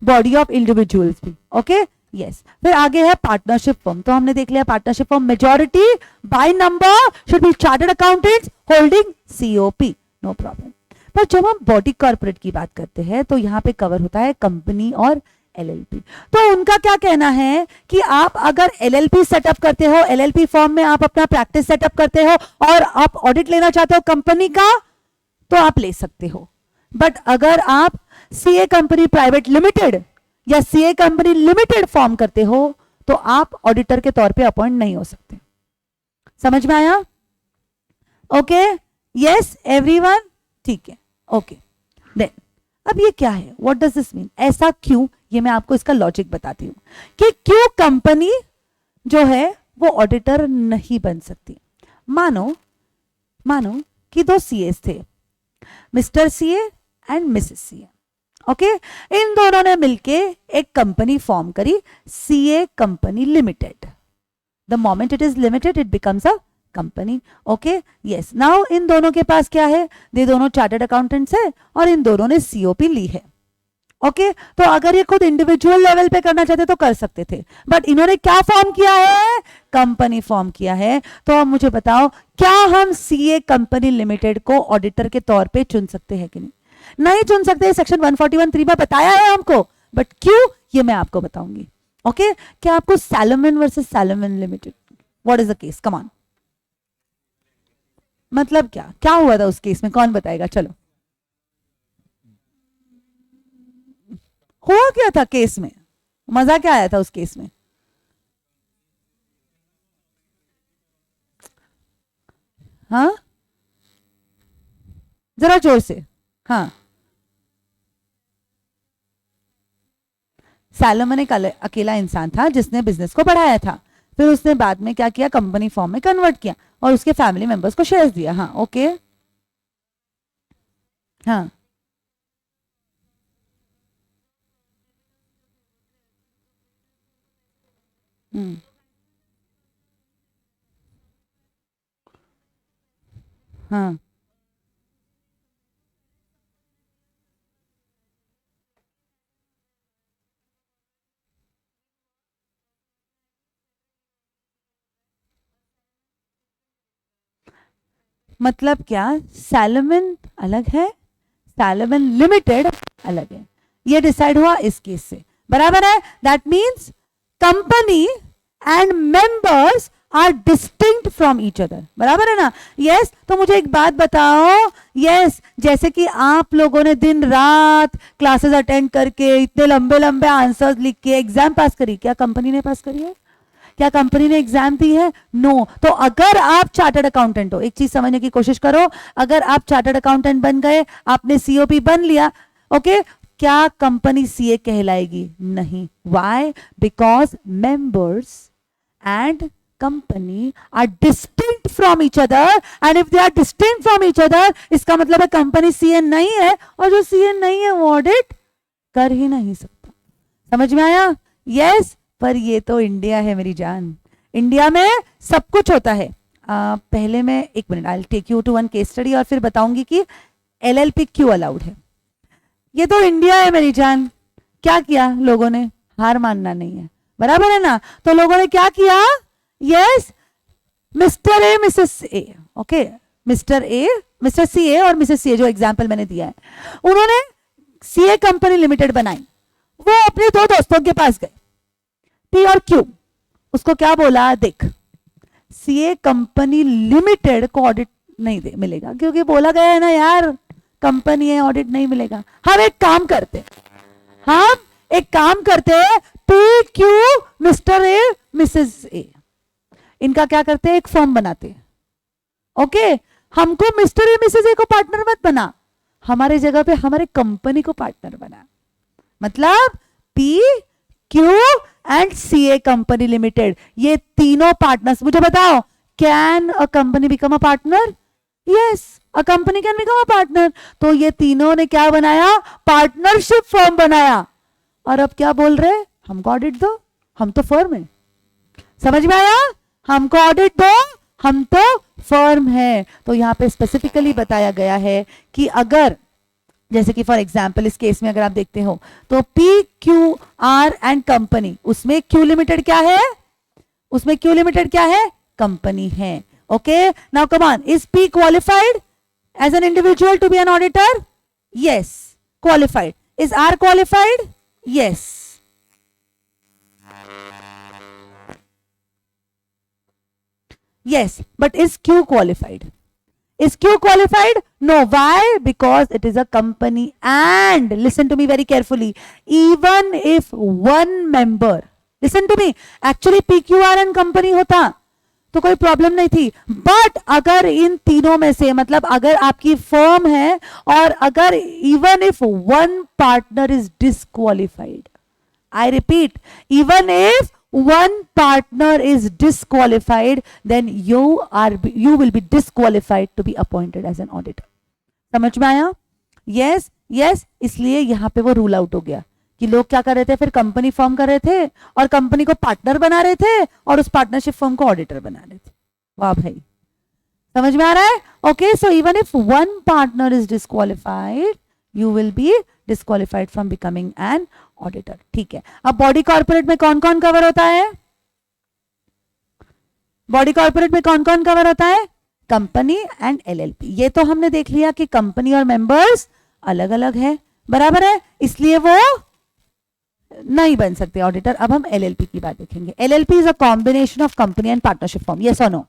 बॉडी ऑफ इंडिविजुअल्स भी. Okay, yes. फिर आगे है पार्टनरशिप फर्म. तो हमने देख लिया partnership firm majority by number should be chartered accountants holding COP. No problem. पर जब हम बॉडी कॉर्पोरेट की बात करते हैं तो यहाँ पे कवर होता है कंपनी और LLP. तो उनका क्या कहना है कि आप अगर LLP सेटअप करते हो, LLP फॉर्म में आप अपना प्रैक्टिस सेटअप करते हो और आप ऑडिट लेना चाहते हो कंपनी का, तो आप ले सकते हो. बट अगर आप CA कंपनी प्राइवेट लिमिटेड या CA कंपनी लिमिटेड फॉर्म करते हो तो आप ऑडिटर के तौर पे अपॉइंट नहीं हो सकते. समझ में आया? ओके, यस एवरीवन, ठीक है. ओके, देन अब ये क्या है? What does this mean? ऐसा क्यों? ये मैं आपको इसका लॉजिक बताती हूं कि क्यों कंपनी जो है वो ऑडिटर नहीं बन सकती. मानो कि दो CAs थे, mister CA and mrs CA. Okay, इन दोनों ने मिलके एक कंपनी फॉर्म करी, CA company limited. The moment it is limited it becomes a company. Okay, yes. Now इन दोनों के पास क्या है? ये दोनों चार्टर्ड अकाउंटेंट्स है और इन दोनों ने COP ली है. ओके, तो अगर ये खुद इंडिविजुअल लेवल पे करना चाहते तो कर सकते थे, बट इन्होंने क्या फॉर्म किया है? कंपनी फॉर्म किया है. तो अब मुझे बताओ, क्या हम CA कंपनी लिमिटेड को ऑडिटर के तौर पे चुन सकते हैं कि नहीं? नहीं चुन सकते. सेक्शन 141(3) में बताया है हमको, बट क्यों ये मैं आपको बताऊंगी. ओके, क्या आपको salmon versus salmon limited, what is the case? Come on, मतलब क्या हुआ था उस केस में? कौन बताएगा? चलो, हुआ क्या था केस में? मजा क्या आया था उस केस में? हाँ, जरा जोर से. हाँ, सैलोमन एक अकेला इंसान था जिसने बिजनेस को बढ़ाया था. फिर उसने बाद में क्या किया? कंपनी फॉर्म में कन्वर्ट किया और उसके फैमिली मेंबर्स को शेयर्स दिया. हाँ, ओके. हाँ, हाँ. मतलब क्या? सैलमन अलग है, सैलमन लिमिटेड अलग है. ये डिसाइड हुआ इस केस से. बराबर है? That means company and members are distinct from each other, बराबर है ना? यस तो मुझे एक बात बताओ, यस जैसे कि आप लोगों ने दिन रात क्लासेस अटेंड करके इतने लंबे लंबे आंसर्स लिख के एग्जाम पास करी, क्या कंपनी ने पास करी है? क्या कंपनी ने एग्जाम दी है? नो। तो अगर आप चार्टर्ड अकाउंटेंट हो, एक चीज समझने की कोशिश करो, अगर आप चार्टर्ड अकाउंटेंट बन गए, आपने सीओपी बन लिया, ओके, क्या कंपनी सीए कहलाएगी? नहीं। Why? Because members and company are distinct from each other, and if they are distinct from each other, इसका मतलब है कंपनी सीए नहीं है, और जो सीए नहीं है वो ऑडिट कर ही नहीं सकता। समझ में आया? यस। पर ये तो इंडिया है मेरी जान, इंडिया में सब कुछ होता है। पहले मैं एक minute, I will take you to one case study और फिर बताऊंगी कि एलएलपी क्यों अलाउड है। ये तो इंडिया है मेरी जान। क्या किया लोगों ने? हार मानना नहीं है, बराबर है ना? तो लोगों ने क्या किया? Yes, mister A mrs A, okay, mister A mister C A और मिसेस सी ए, जो एग्जाम्पल मैंने दिया है, उन्होंने सीए कंपनी लिमिटेड बनाई। वो अपने दो दोस्तों के पास गए, पी और क्यू। उसको क्या बोला? देख, सीए कंपनी लिमिटेड को ऑडिट नहीं दे मिलेगा, क्योंकि बोला गया है ना यार, कंपनी है, ऑडिट नहीं मिलेगा। हम एक काम करते P Q mister A mrs A, इनका क्या करते हैं? एक फॉर्म बनाते हैं। ओके, हमको मिस्टर ए मिसेस ए को पार्टनर मत बना, हमारे जगह पे हमारे कंपनी को पार्टनर बना। मतलब P Q and C A company limited, ये तीनों पार्टनर्स। मुझे बताओ, can a company become a partner? Yes, a company can become a partner. तो ये तीनों ने क्या बनाया? पार्टनरशिप फर्म बनाया। और अब क्या बोल रहे? हमको ऑडिट दो, हम तो फर्म है। समझ में आया? हमको ऑडिट दो, हम तो फर्म है। तो यहां पे स्पेसिफिकली बताया गया है कि अगर, जैसे कि फॉर एग्जाम्पल इस केस में अगर आप देखते हो, तो P Q R and company, उसमें क्यू लिमिटेड क्या है? उसमें क्यू लिमिटेड क्या है? कंपनी है। Okay, now come on, is P qualified as an individual to be an auditor? Yes, qualified. Is R qualified? Yes. Yes, but is Q qualified? Is Q qualified? No. Why? Because it is a company, and listen to me very carefully, even if one member, listen to me, actually PQRN company होता तो कोई problem नहीं थी, but अगर इन तीनों में से, मतलब अगर आपकी फर्म है और अगर even if one partner is disqualified, I repeat, even if one partner is disqualified, then you will be disqualified to be appointed as an auditor. समझ में आया? Yes, yes, इसलिए यहां पे वो रूल आउट हो गया कि लोग क्या कर रहे थे, फिर कंपनी फॉर्म कर रहे थे और कंपनी को पार्टनर बना रहे थे और उस पार्टनरशिप फर्म को ऑडिटर बना रहे थे। वाह भाई, समझ में आ रहा है? Okay, so even if one partner is disqualified, you will be disqualified from becoming an auditor. ठीक है, अब बॉडी कॉर्पोरेट में कौन कौन कवर होता है? बॉडी कॉर्पोरेट में कौन कौन कवर होता है? Company and LLP. ये तो हमने देख लिया कि कंपनी और मेंबर्स अलग अलग है, बराबर है, इसलिए वो नहीं बन सकते ऑडिटर। अब हम एलएलपी की बात देखेंगे। LLP is a combination of company and partnership form. Yes और no?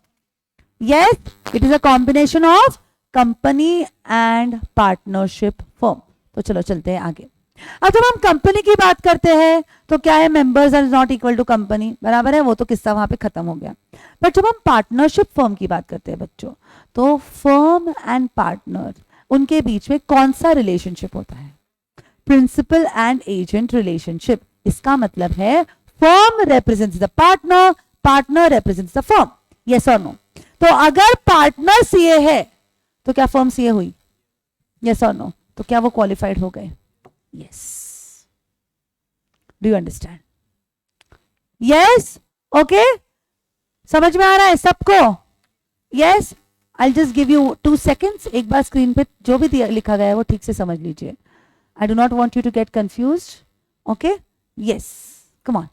Yes, it is a combination of company and partnership firm. तो चलो चलते हैं आगे। अब जब हम कंपनी की बात करते हैं तो क्या है? Members are not equal to company, बराबर है, वो तो किस्सा वहां पे खत्म हो गया। बट जब हम पार्टनरशिप फर्म की बात करते हैं बच्चों, तो फर्म एंड पार्टनर, उनके बीच में कौन सा रिलेशनशिप होता है? Principal and agent relationship. इसका मतलब है firm represents the partner, partner represents the firm. Yes और नो? तो अगर पार्टनर सीए है तो क्या फर्म सीए हुई? यस और नो? तो क्या वो क्वालिफाइड हो गए? Yes. Do you understand? Yes? Okay? समझ में आ रहा है सबको? Yes? I'll just give you 2 seconds. एक बार स्क्रीन पे जो भी लिखा गया है वो ठीक से समझ लीजिए. I do not want you to get confused. Okay? Yes. Come on.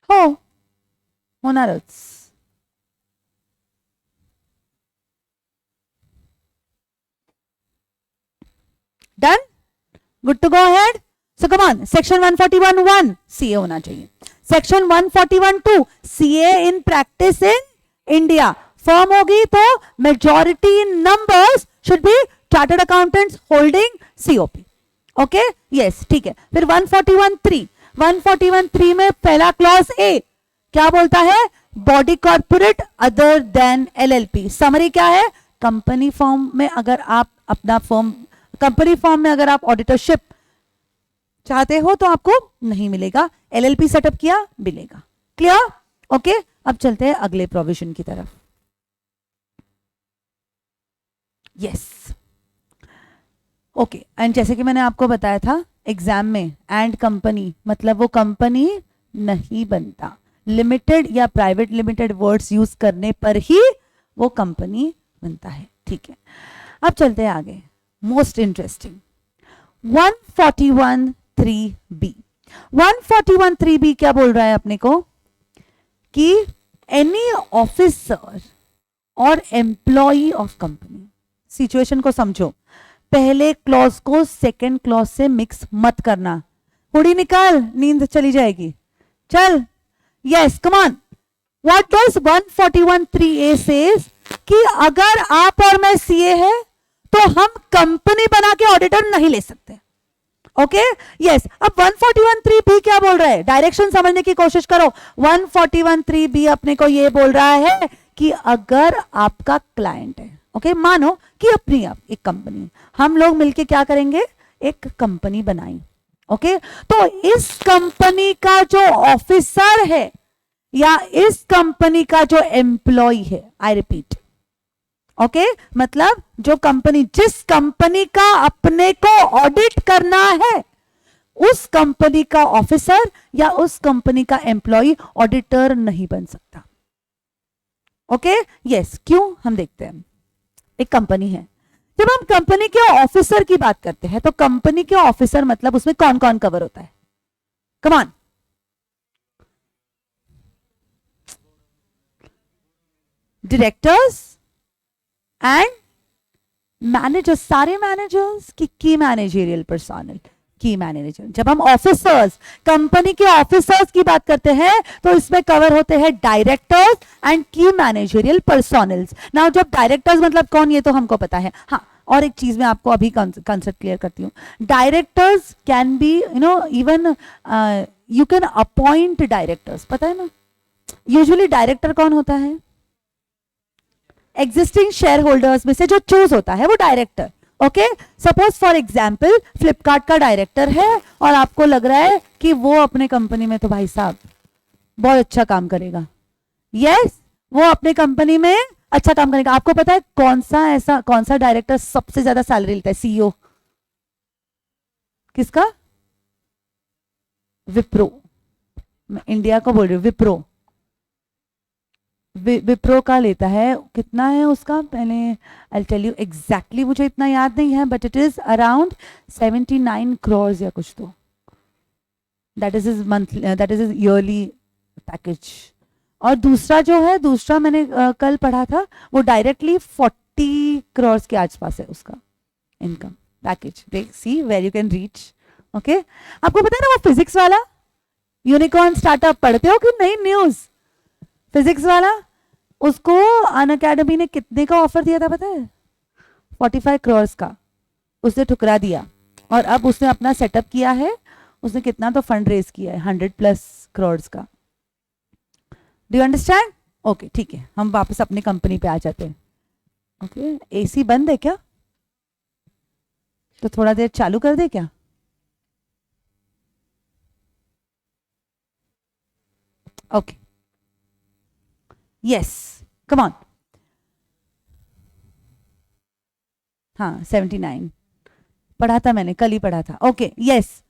हो, होणारच. Done, good to go ahead. So come on, section 141(1) सीए होना चाहिए. Section 141(2) CA in practice in India. Firm होगी तो majority in numbers should be chartered accountants holding COP. Okay, yes, ठीक है. फिर 141(3) में पहला क्लॉज ए क्या बोलता है? Body corporate other than LLP. Summary क्या है? कंपनी फॉर्म में अगर आप अपना फॉर्म, कंपनी फॉर्म में अगर आप ऑडिटरशिप चाहते हो तो आपको नहीं मिलेगा, एलएलपी सेटअप किया मिलेगा. क्लियर? ओके, अब चलते हैं अगले प्रोविजन की तरफ. Yes, okay. एंड जैसे कि मैंने आपको बताया था एग्जाम में, एंड कंपनी मतलब वो कंपनी नहीं बनता. लिमिटेड या प्राइवेट लिमिटेड वर्ड्स यूज करने पर ही वो कंपनी बनता है. ठीक है, अब चलते हैं आगे. Most interesting 141(3)(b. 141(3)(b) क्या बोल रहा है अपने को? कि एनी ऑफिसर और एम्प्लॉई ऑफ कंपनी. सिचुएशन को समझो, पहले क्लॉज को सेकंड क्लॉज से मिक्स मत करना. हुडी निकाल, नींद चली जाएगी. चल, yes, come on. What does 141(3)(a says? कि अगर आप और मैं सीए है तो हम कंपनी बना के ऑडिटर नहीं ले सकते. Okay, yes. अब 141(3)(b) क्या बोल रहा है? डायरेक्शन समझने की कोशिश करो. 141(3)(b) अपने को ये बोल रहा है कि अगर आपका क्लाइंट है, ओके, मानो कि अपनी आप एक कंपनी, हम लोग मिलके क्या करेंगे? एक कंपनी बनाई. ओके, तो इस कंपनी का जो ऑफिसर है या इस कंपनी का जो एम्प्लॉय है, आई रिपीट, ओके, मतलब जो कंपनी, जिस कंपनी का अपने को ऑडिट करना है, उस कंपनी का ऑफिसर या उस कंपनी का एम्प्लॉय ऑडिटर नहीं बन सकता. Okay, yes. क्यों? हम देखते हैं. एक कंपनी है, जब हम कंपनी के ऑफिसर की बात करते हैं तो कंपनी के ऑफिसर मतलब उसमें कौन कौन कवर होता है? Come on. Directors and managers, सारे मैनेजर्स की मैनेजरियल पर्सनल, की मैनेजर. जब हम ऑफिसर्स, कंपनी के ऑफिसर्स की बात करते हैं तो इसमें कवर होते हैं डायरेक्टर्स एंड की मैनेजरियल पर्सनल्स. नाउ जब डायरेक्टर्स मतलब कौन, ये तो हमको पता है. हाँ, और एक चीज मैं आपको अभी कंसेप्ट क्लियर करती हूँ. Directors can be, you know, even you can appoint directors. पता है ना, यूजुअली डायरेक्टर कौन होता है? एग्जिस्टिंग शेयर होल्डर्स में से जो चूज होता है वो director. Okay, suppose for example Flipkart का डायरेक्टर है और आपको लग रहा है कि वो अपने कंपनी में तो भाई साहब बहुत अच्छा काम करेगा. यस, वो अपने कंपनी में अच्छा काम करेगा. आपको पता है कौन सा डायरेक्टर सबसे ज्यादा सैलरी लेता है? सीईओ. किसका? विप्रो. मैं इंडिया को बोल रही हूँ, विप्रो. विप्रो का लेता है, कितना है उसका? पहले आई टेल यू एग्जैक्टली, मुझे इतना याद नहीं है, but it is around 79 crores या कुछ. तो that is is monthly, that is is yearly package. और दूसरा जो है, दूसरा मैंने कल पढ़ा था, वो डायरेक्टली 40 crores के आसपास है उसका इनकम पैकेज. देख, see where you can reach. Okay, आपको पता है ना वो फिजिक्स वाला यूनिकॉर्न स्टार्टअप, पढ़ते हो कि नहीं न्यूज? फिजिक्स वाला, उसको अनअकैडमी ने कितने का ऑफर दिया था पता है? 45 crores का. उसने ठुकरा दिया और अब उसने अपना सेटअप किया है. उसने कितना तो फंड रेज किया है, 100+ crores का. Do you understand? ओके, ठीक है, हम वापस अपनी कंपनी पे आ जाते हैं. ओके, एसी बंद है क्या? तो थोड़ा देर चालू कर दे क्या? Okay, yes, come on. हाँ, 79 पढ़ा था मैंने, कल ही पढ़ा था. Okay, yes,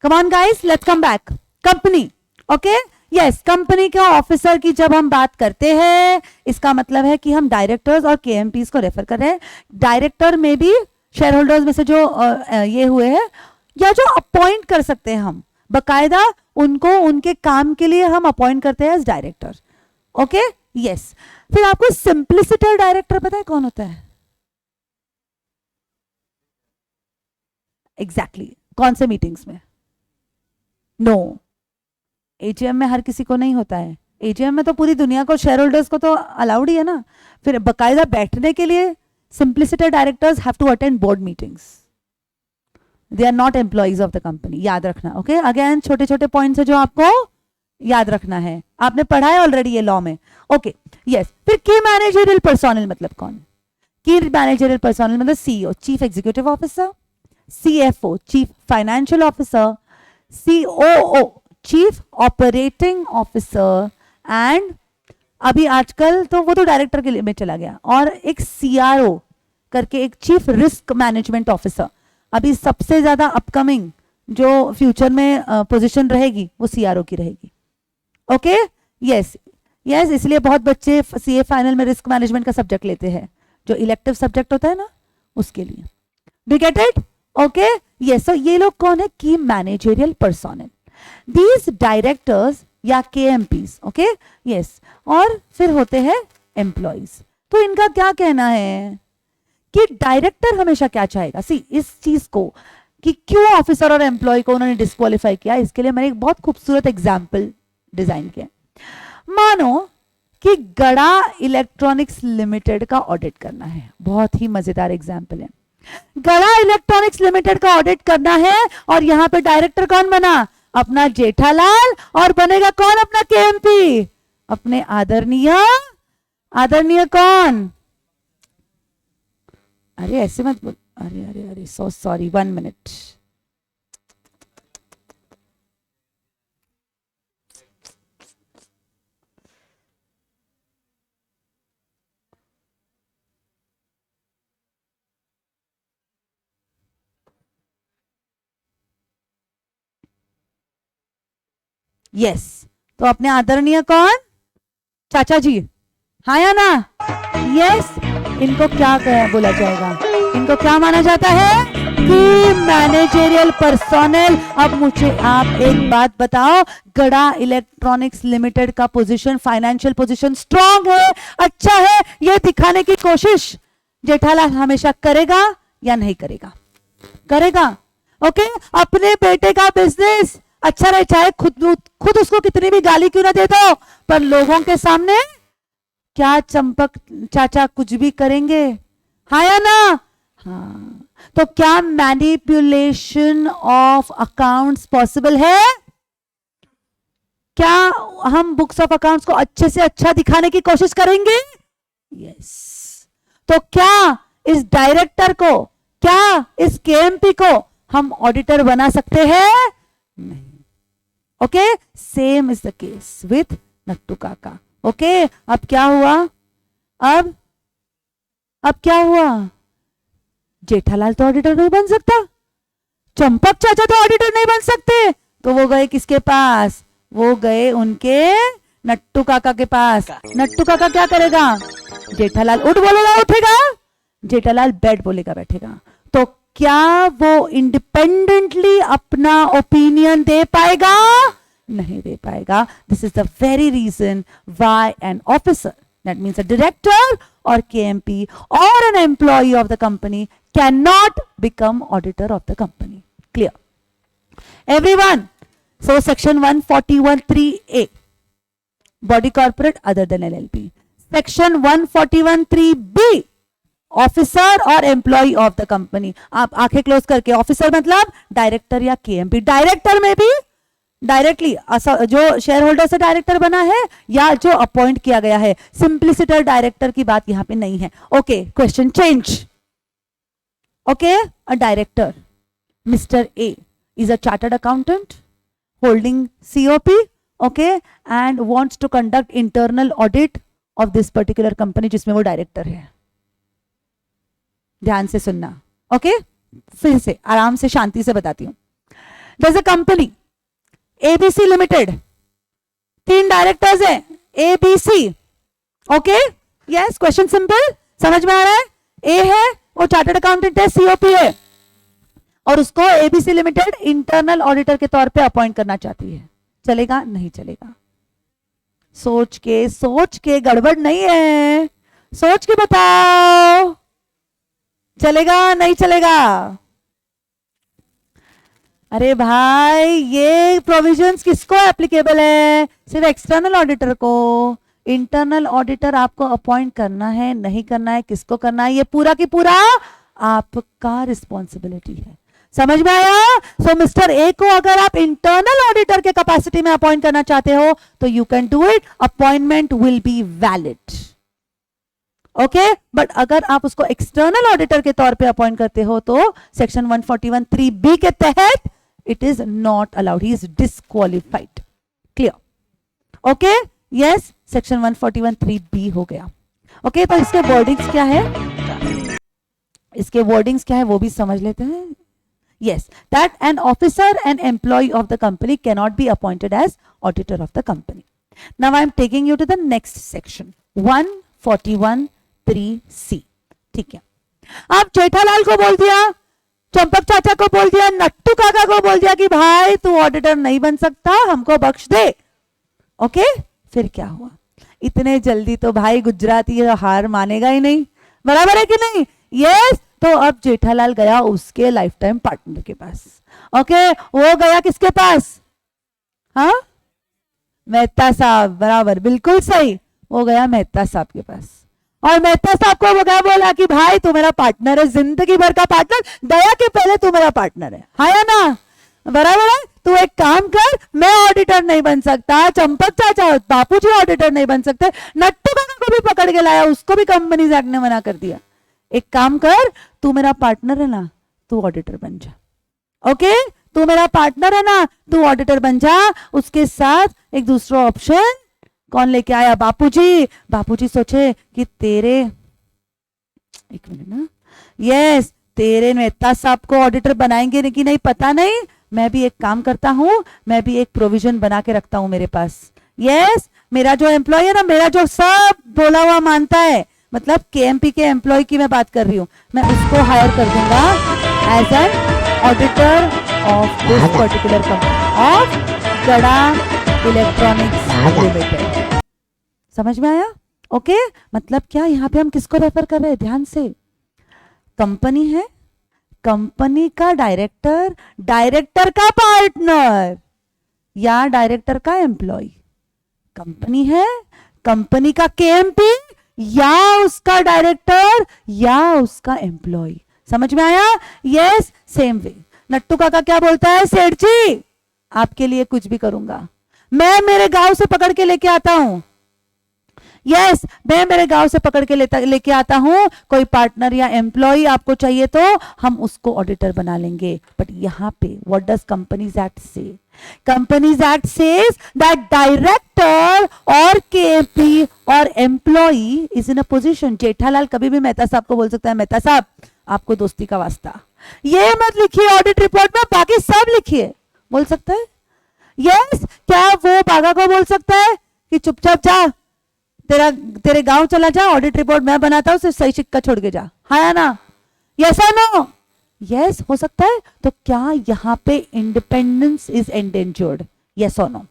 come on guys, let's come back. Company. Okay, yes, company के ऑफिसर की जब हम बात करते हैं, इसका मतलब है कि हम डायरेक्टर्स और केएमपीस को रेफर कर रहे हैं. डायरेक्टर में भी शेयर होल्डर्स में से जो ये हुए हैं या जो अपॉइंट कर सकते हैं हम, बकायदा उनको उनके काम के लिए हम अपॉइंट करते हैं एज डायरेक्टर. Okay, yes. फिर आपको सिंप्लिसिटर डायरेक्टर पता है कौन होता है? एग्जैक्टली कौन से मीटिंग्स में? नो, एजीएम में हर किसी को नहीं होता है. एजीएम में तो पूरी दुनिया को, शेयर होल्डर्स को तो अलाउड ही है ना. फिर बकायदा बैठने के लिए simpliciter directors have to attend board meetings. They are not employees of the company. याद रखना. ओके, अगेन छोटे छोटे पॉइंट्स है जो आपको याद रखना है. आपने पढ़ा है ऑलरेडी ये लॉ में. Okay, yes. फिर की मैनेजरियल पर्सोनल मतलब कौन? की मैनेजरियल पर्सोनल मतलब CEO, chief executive officer, CFO, chief financial officer, COO, chief operating officer, and अभी आजकल तो वो तो डायरेक्टर के लिए में चला गया, और एक सीआरओ करके एक चीफ रिस्क मैनेजमेंट ऑफिसर. अभी सबसे ज्यादा अपकमिंग जो फ्यूचर में पोजीशन रहेगी वो सीआरओ की रहेगी. Okay, yes yes. इसलिए बहुत बच्चे सीए फाइनल में रिस्क मैनेजमेंट का सब्जेक्ट लेते हैं, जो इलेक्टिव सब्जेक्ट होता है ना, उसके लिए. Do get it? Okay, yes. So ये लोग कौन है? की मैनेजरियल पर्सोनल. दीज डायरेक्टर्स या केएमपीज. Okay, yes. और फिर होते हैं एम्प्लॉइज. तो इनका क्या कहना है कि डायरेक्टर हमेशा क्या चाहेगा? सी, इस चीज को कि क्यों ऑफिसर और एम्प्लॉय को उन्होंने डिस्क्वालीफाई किया, इसके लिए मैंने एक बहुत खूबसूरत एग्जाम्पल डिजाइन किया. मानो कि गड़ा इलेक्ट्रॉनिक्स लिमिटेड का ऑडिट करना है. बहुत ही मजेदार एग्जाम्पल है. गड़ा इलेक्ट्रॉनिक्स लिमिटेड का ऑडिट करना है, और यहां पे डायरेक्टर कौन बना? अपना जेठालाल. और बनेगा कौन अपना केएमपी? अपने आदरणीय. आदरणीय कौन? अरे ऐसे मत बोल. अरे अरे अरे, सो सॉरी, 1 मिनट. यस. तो अपने आदरणीय कौन? चाचा जी. हाँ या ना? यस. इनको क्या बोला जाएगा? इनको क्या माना जाता है? कि मैनेजरियल पर्सोनल. अब मुझे आप एक बात बताओ, गड़ा इलेक्ट्रॉनिक्स लिमिटेड का पोजीशन, फाइनेंशियल पोजीशन स्ट्रांग है, अच्छा है, यह दिखाने की कोशिश जेठालाल हमेशा करेगा या नहीं करेगा? करेगा. ओके, अपने बेटे का बिजनेस अच्छा रहे, चाहे खुद उसको कितनी भी गाली क्यों ना दे दो, पर लोगों के सामने क्या चंपक चाचा कुछ भी करेंगे. हाँ या ना? हाँ. तो क्या मैनिपुलेशन ऑफ अकाउंट्स पॉसिबल है? क्या हम बुक्स ऑफ अकाउंट्स को अच्छे से अच्छा दिखाने की कोशिश करेंगे? यस. तो क्या इस डायरेक्टर को, क्या इस केएमपी को हम ऑडिटर बना सकते हैं? नहीं. Okay, same is the case with Nattu काका. ओके, अब क्या हुआ? अब क्या हुआ? जेठालाल तो ऑडिटर नहीं बन सकता, चंपक चाचा तो ऑडिटर नहीं बन सकते, तो वो गए किसके पास? वो गए उनके नट्टू काका के पास. नट्टू काका क्या करेगा? जेठालाल उठ बोलेगा उठेगा, जेठालाल बैठ बोलेगा बैठेगा. तो क्या वो इंडिपेंडेंटली अपना ओपिनियन दे पाएगा? नहीं दे पाएगा. This is the very reason why an officer, that means a director or KMP or an employee of the company cannot become auditor of the company. Clear? Everyone? So section 141(3)(a), body corporate other than LLP. Section 141(3)(b), officer और employ of the company. आप आंखें close करके, officer मतलब director या KMP. Director में भी directly जो share holder से डायरेक्टर बना है या जो अपॉइंट किया गया है. सिंप्लिसिटर डायरेक्टर की बात यहां पे नहीं है. Okay, question change. Okay, a director mister A is a chartered accountant holding COP, okay, and wants to conduct internal audit of this particular company जिसमें वो डायरेक्टर है. ध्यान से सुनना. ओके, फिर से आराम से शांति से बताती हूं. There is a company ABC limited, 3 directors हैं ABC. Okay, yes. Question simple, समझ में आ रहा है? ए है वो चार्टर्ड अकाउंटेंट है, सीओपी है. और उसको एबीसी लिमिटेड इंटरनल ऑडिटर के तौर पे अपॉइंट करना चाहती है, चलेगा? नहीं चलेगा। सोच के, गड़बड़ नहीं है, सोच के बताओ, चलेगा नहीं चलेगा? अरे भाई ये प्रोविजंस किसको एप्लीकेबल है? सिर्फ एक्सटर्नल ऑडिटर को। इंटरनल ऑडिटर आपको अपॉइंट करना है नहीं करना है, किसको करना है, ये पूरा की पूरा आपका रिस्पॉन्सिबिलिटी है। समझ में आया? सो मिस्टर ए को अगर आप इंटरनल ऑडिटर के कैपेसिटी में अपॉइंट करना चाहते हो तो you can do it, appointment will be valid. Okay, but अगर आप उसको एक्सटर्नल ऑडिटर के तौर पे अपॉइंट करते हो तो सेक्शन 141(3)(b के तहत it is not allowed, he is disqualified. Clear? Okay, yes, section 141(3)(b हो गया। ओके, तो इसके वर्डिंग्स क्या है, इसके वर्डिंग्स क्या है वो भी समझ लेते हैं। Yes, that an officer and employee of the company cannot be appointed as auditor of the company. Now I am taking you to the next section, 141(3)(c. ठीक है, आप जेठालाल को बोल दिया, चंपक चाचा को बोल दिया, नट्टू काका को बोल दिया कि भाई तू ऑडिटर नहीं बन सकता, हमको बख्श दे। ओके, फिर क्या हुआ? इतने जल्दी तो भाई गुजराती हार मानेगा ही नहीं, बराबर है कि नहीं? यस, तो अब जेठालाल गया उसके लाइफ टाइम पार्टनर के पास। ओके, वो गया किसके पास? हाँ, मेहता साहब, बराबर, बिल्कुल सही, वो गया मेहता साहब के पास और मेहता साहब को वो गया बोला कि भाई तू मेरा पार्टनर है, जिंदगी भर का पार्टनर, दया के पहले तू मेरा पार्टनर है, हाँ या ना? बराबर है? तू एक काम कर, मैं ऑडिटर नहीं बन सकता, चंपक चाचा बापूजी ऑडिटर नहीं बन सकते, नट्टू काका को भी पकड़ के लाया, उसको भी कंपनीज एक्ट ने मना कर दिया। एक काम कर, तू मेरा पार्टनर है ना, तू ऑडिटर बन जा। ओके, तू मेरा पार्टनर है ना, तू ऑडिटर बन जा। उसके साथ एक दूसरा ऑप्शन कौन लेके आया? बापूजी। बापूजी सोचे कि तेरे, एक मिनट ना, यस, तेरे मेहता साहब को ऑडिटर बनाएंगे कि नहीं पता नहीं, मैं भी एक काम करता हूं, मैं भी एक प्रोविजन बना के रखता हूं मेरे पास। यस, मेरा जो एम्प्लॉय है ना, मेरा जो सब बोला हुआ मानता है, मतलब केएमपी के एम्प्लॉय की मैं बात कर रही हूं, मैं उसको हायर कर दूंगा as an auditor of this particular company of Gada electronics limited. समझ में आया? ओके, मतलब क्या, यहां पे हम किसको रेफर कर रहे हैं? ध्यान से, कंपनी है, कंपनी का डायरेक्टर, डायरेक्टर का पार्टनर या डायरेक्टर का एम्प्लॉय। कंपनी है, कंपनी का केएमपी या उसका डायरेक्टर या उसका एम्प्लॉय। समझ में आया? यस, सेम वे नट्टू काका क्या बोलता है? सेठ जी आपके लिए कुछ भी करूंगा, मैं मेरे गांव से पकड़ के लेके आता हूं। यस, मैं मेरे गांव से पकड़ के लेके आता हूं, कोई पार्टनर या एम्प्लॉय आपको चाहिए तो हम उसको ऑडिटर बना लेंगे। बट यहां पे what does companies act say? Companies act says that director और केएमपी और employee is in a position. Jethalal कभी भी मेहता साहब को बोल सकता है, मेहता साहब आपको दोस्ती का वास्ता, ये मत लिखिए ऑडिट रिपोर्ट में, बाकी सब लिखिए। बोल सकता है? यस, क्या वो बागा को बोल सकता है कि चुपचाप जा, तेरे गांव चला जा, ऑडिट रिपोर्ट मैं बनाता हूं, सिर्फ सही सिक्का छोड़ के जा, हाँ या ना? यस और नो? यस, हो सकता है। तो क्या यहां पे इंडिपेंडेंस इज एंडेंजर्ड? यस और नो?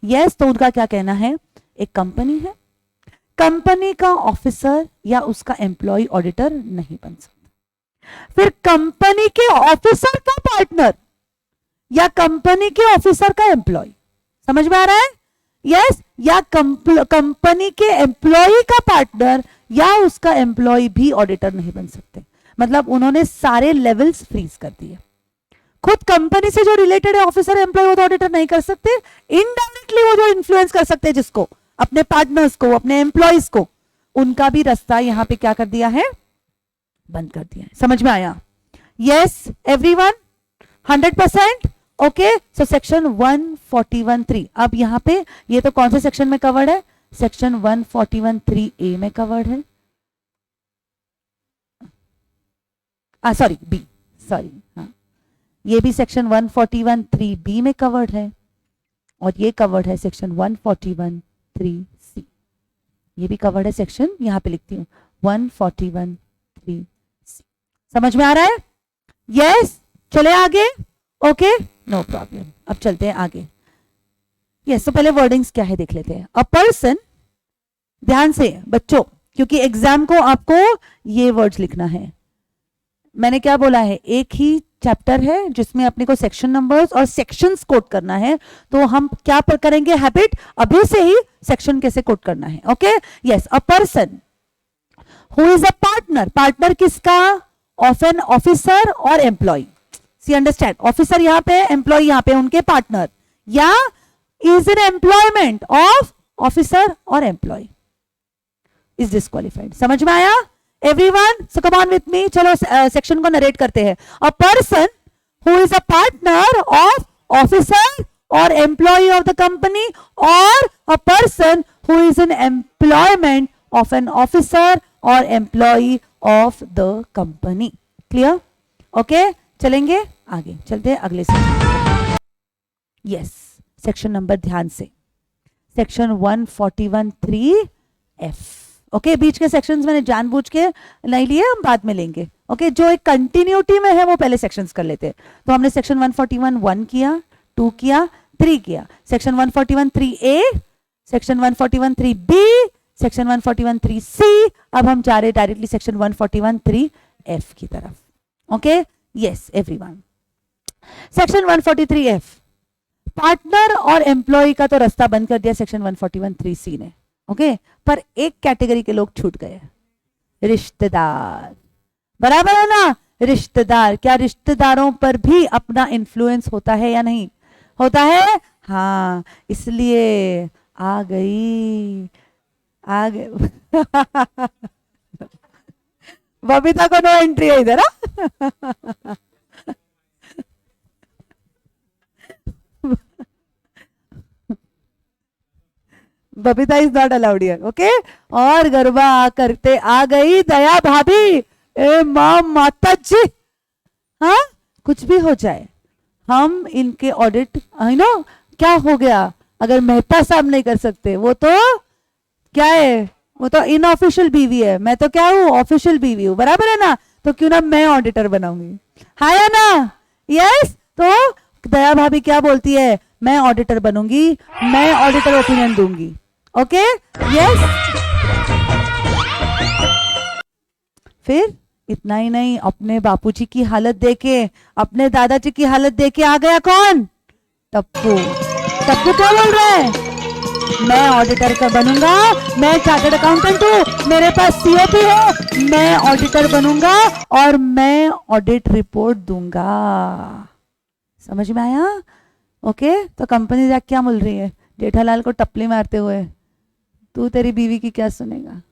यस, तो उनका क्या कहना है? एक कंपनी है, कंपनी का ऑफिसर या उसका एम्प्लॉय ऑडिटर नहीं बन सकता। फिर कंपनी के ऑफिसर का पार्टनर या कंपनी के ऑफिसर का एम्प्लॉय। समझ में आ रहा है? यस, या कंपनी के एम्प्लॉय का पार्टनर या उसका एम्प्लॉय भी ऑडिटर नहीं बन सकते। मतलब उन्होंने सारे लेवल्स फ्रीज कर दिए। खुद कंपनी से जो रिलेटेड है ऑफिसर एम्प्लॉय, वो तो ऑडिटर नहीं कर सकते। इनडायरेक्टली वो जो इन्फ्लुएंस कर सकते हैं जिसको, अपने पार्टनर्स को, अपने एम्प्लॉयज को, उनका भी रास्ता यहां पे क्या कर दिया है? बंद कर दिया है। समझ में आया? Yes everyone, 100%? Okay, so section 141(3). अब यहां पे ये तो कौन से सेक्शन में कवर्ड है? सेक्शन 141(3)(a) में कवर्ड है। सॉरी बी, सॉरी, हाँ, ये भी सेक्शन 141(3)(b) में कवर्ड है और ये कवर्ड है सेक्शन 141(3)(c). ये भी कवर्ड है सेक्शन, यहां पे लिखती हूं 141(3)(c). समझ में आ रहा है? यस, चले आगे, ओके, नो प्रॉब्लम। अब चलते हैं आगे। यस, तो पहले वर्डिंग्स क्या है देख लेते हैं। अ पर्सन, ध्यान से बच्चों, क्योंकि एग्जाम को आपको ये वर्ड्स लिखना है। मैंने क्या बोला है, एक ही चैप्टर है जिसमें अपने को सेक्शन नंबर्स और सेक्शंस कोड करना है, तो हम क्या करेंगे, हैबिट अभी से ही सेक्शन कैसे कोड करना है। Okay, yes, a person who is a partner, partner किसका, ऑफ एन ऑफिसर और एम्प्लॉय। सी अंडरस्टैंड, ऑफिसर यहाँ पे, एम्प्लॉय यहाँ पे, उनके पार्टनर, या is in employment of officer और एम्प्लॉय इज डिस्क्वालिफाइड। समझ में आया everyone? So come on with me, चलो सेक्शन को नरेट करते हैं। A person who is a partner of officer और एम्प्लॉय ऑफ द कंपनी, और a person who is in employment of an officer और employ of the company. Clear? Okay, चलेंगे आगे, चलते हैं अगले सेक्शन। यस, सेक्शन नंबर ध्यान से, सेक्शन 141(3)(f। ओके, बीच के सेक्शंस मैंने जानबूझ के नहीं लिए, हम बाद में लेंगे। ओके, जो एक कंटिन्यूटी में है वो पहले सेक्शंस कर लेते हैं। तो हमने सेक्शन 141(1) किया, 2 किया, 3 किया, section 141(3)(a), section 141(3)(b), section 141(3)(c। अब हम जा रहे डायरेक्टली सेक्शन 141(3)(f) की तरफ। Okay, yes everyone, section 143(f), partner और एम्प्लॉय का तो रास्ता बंद कर दिया सेक्शन 141(3)(c) ने। ओके, पर एक कैटेगरी के लोग छूट गए, रिश्तेदार। बराबर है ना, रिश्तेदार। क्या रिश्तेदारों पर भी अपना इन्फ्लुएंस होता है या नहीं होता है? हाँ, इसलिए आ गई, आ गए बबीता को नो एंट्री है इधर। Babita is not allowed here. Okay, और गरबा करते आ गई दया भाभी, ए माँ माता जी। हाँ, कुछ भी हो जाए, हम इनके ऑडिट, यू नो क्या हो गया, अगर मेहता साहब नहीं कर सकते, वो तो क्या है, वो तो इनऑफिशियल बीवी है, मैं तो क्या हूँ, ऑफिशियल बीवी हूँ। बराबर है ना? तो क्यों ना मैं ऑडिटर बनाऊंगी, हाँ या ना? यस, तो दया भाभी क्या बोलती है, मैं ऑडिटर बनूंगी, मैं ऑडिटर ओपिनियन दूंगी। Okay, yes. फिर इतना ही नहीं, अपने बापूजी की हालत देखे, अपने दादाजी की हालत देखे आ गया कौन, टप्पू। टप्पू क्या बोल रहा है, मैं ऑडिटर का बनूंगा, मैं चार्टर्ड अकाउंटेंट हूं, मेरे पास सीओपी है, मैं ऑडिटर बनूंगा और मैं ऑडिट रिपोर्ट दूंगा। समझ में आया? ओके, तो कंपनी जाके क्या मिल रही है, जेठालाल को टपली मारते हुए, तू तेरी बीवी की क्या सुनेगा।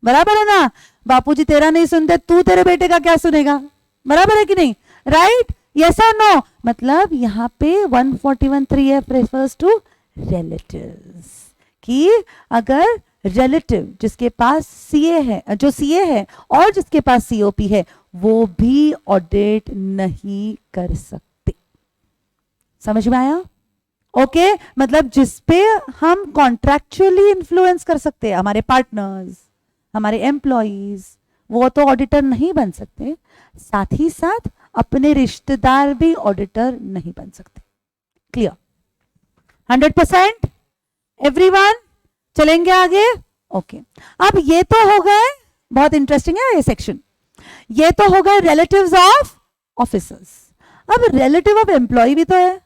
बराबर है ना? बापूजी तेरा नहीं सुनते, तू तेरे बेटे का क्या सुनेगा। बराबर है कि नहीं? राइट, यस और नो? मतलब यहाँ पे 141(3)(f रेफर्स टू रिलेटिव्स, कि अगर रिलेटिव जिसके पास सीए है, जो सीए है और जिसके पास सीओपी है, वो भी ऑडिट नहीं कर सकते। समझ में आया? ओके, मतलब जिसपे हम कॉन्ट्रैक्चुअली इन्फ्लुएंस कर सकते हैं, हमारे पार्टनर्स, हमारे एम्प्लॉइज, वो तो ऑडिटर नहीं बन सकते, साथ ही साथ अपने रिश्तेदार भी ऑडिटर नहीं बन सकते। क्लियर? 100% एवरीवन? चलेंगे आगे। ओके, अब ये तो हो गए, बहुत इंटरेस्टिंग है ये सेक्शन, ये तो हो गए रिलेटिव्स ऑफ ऑफिसर्स। अब रिलेटिव ऑफ एम्प्लॉय भी तो है,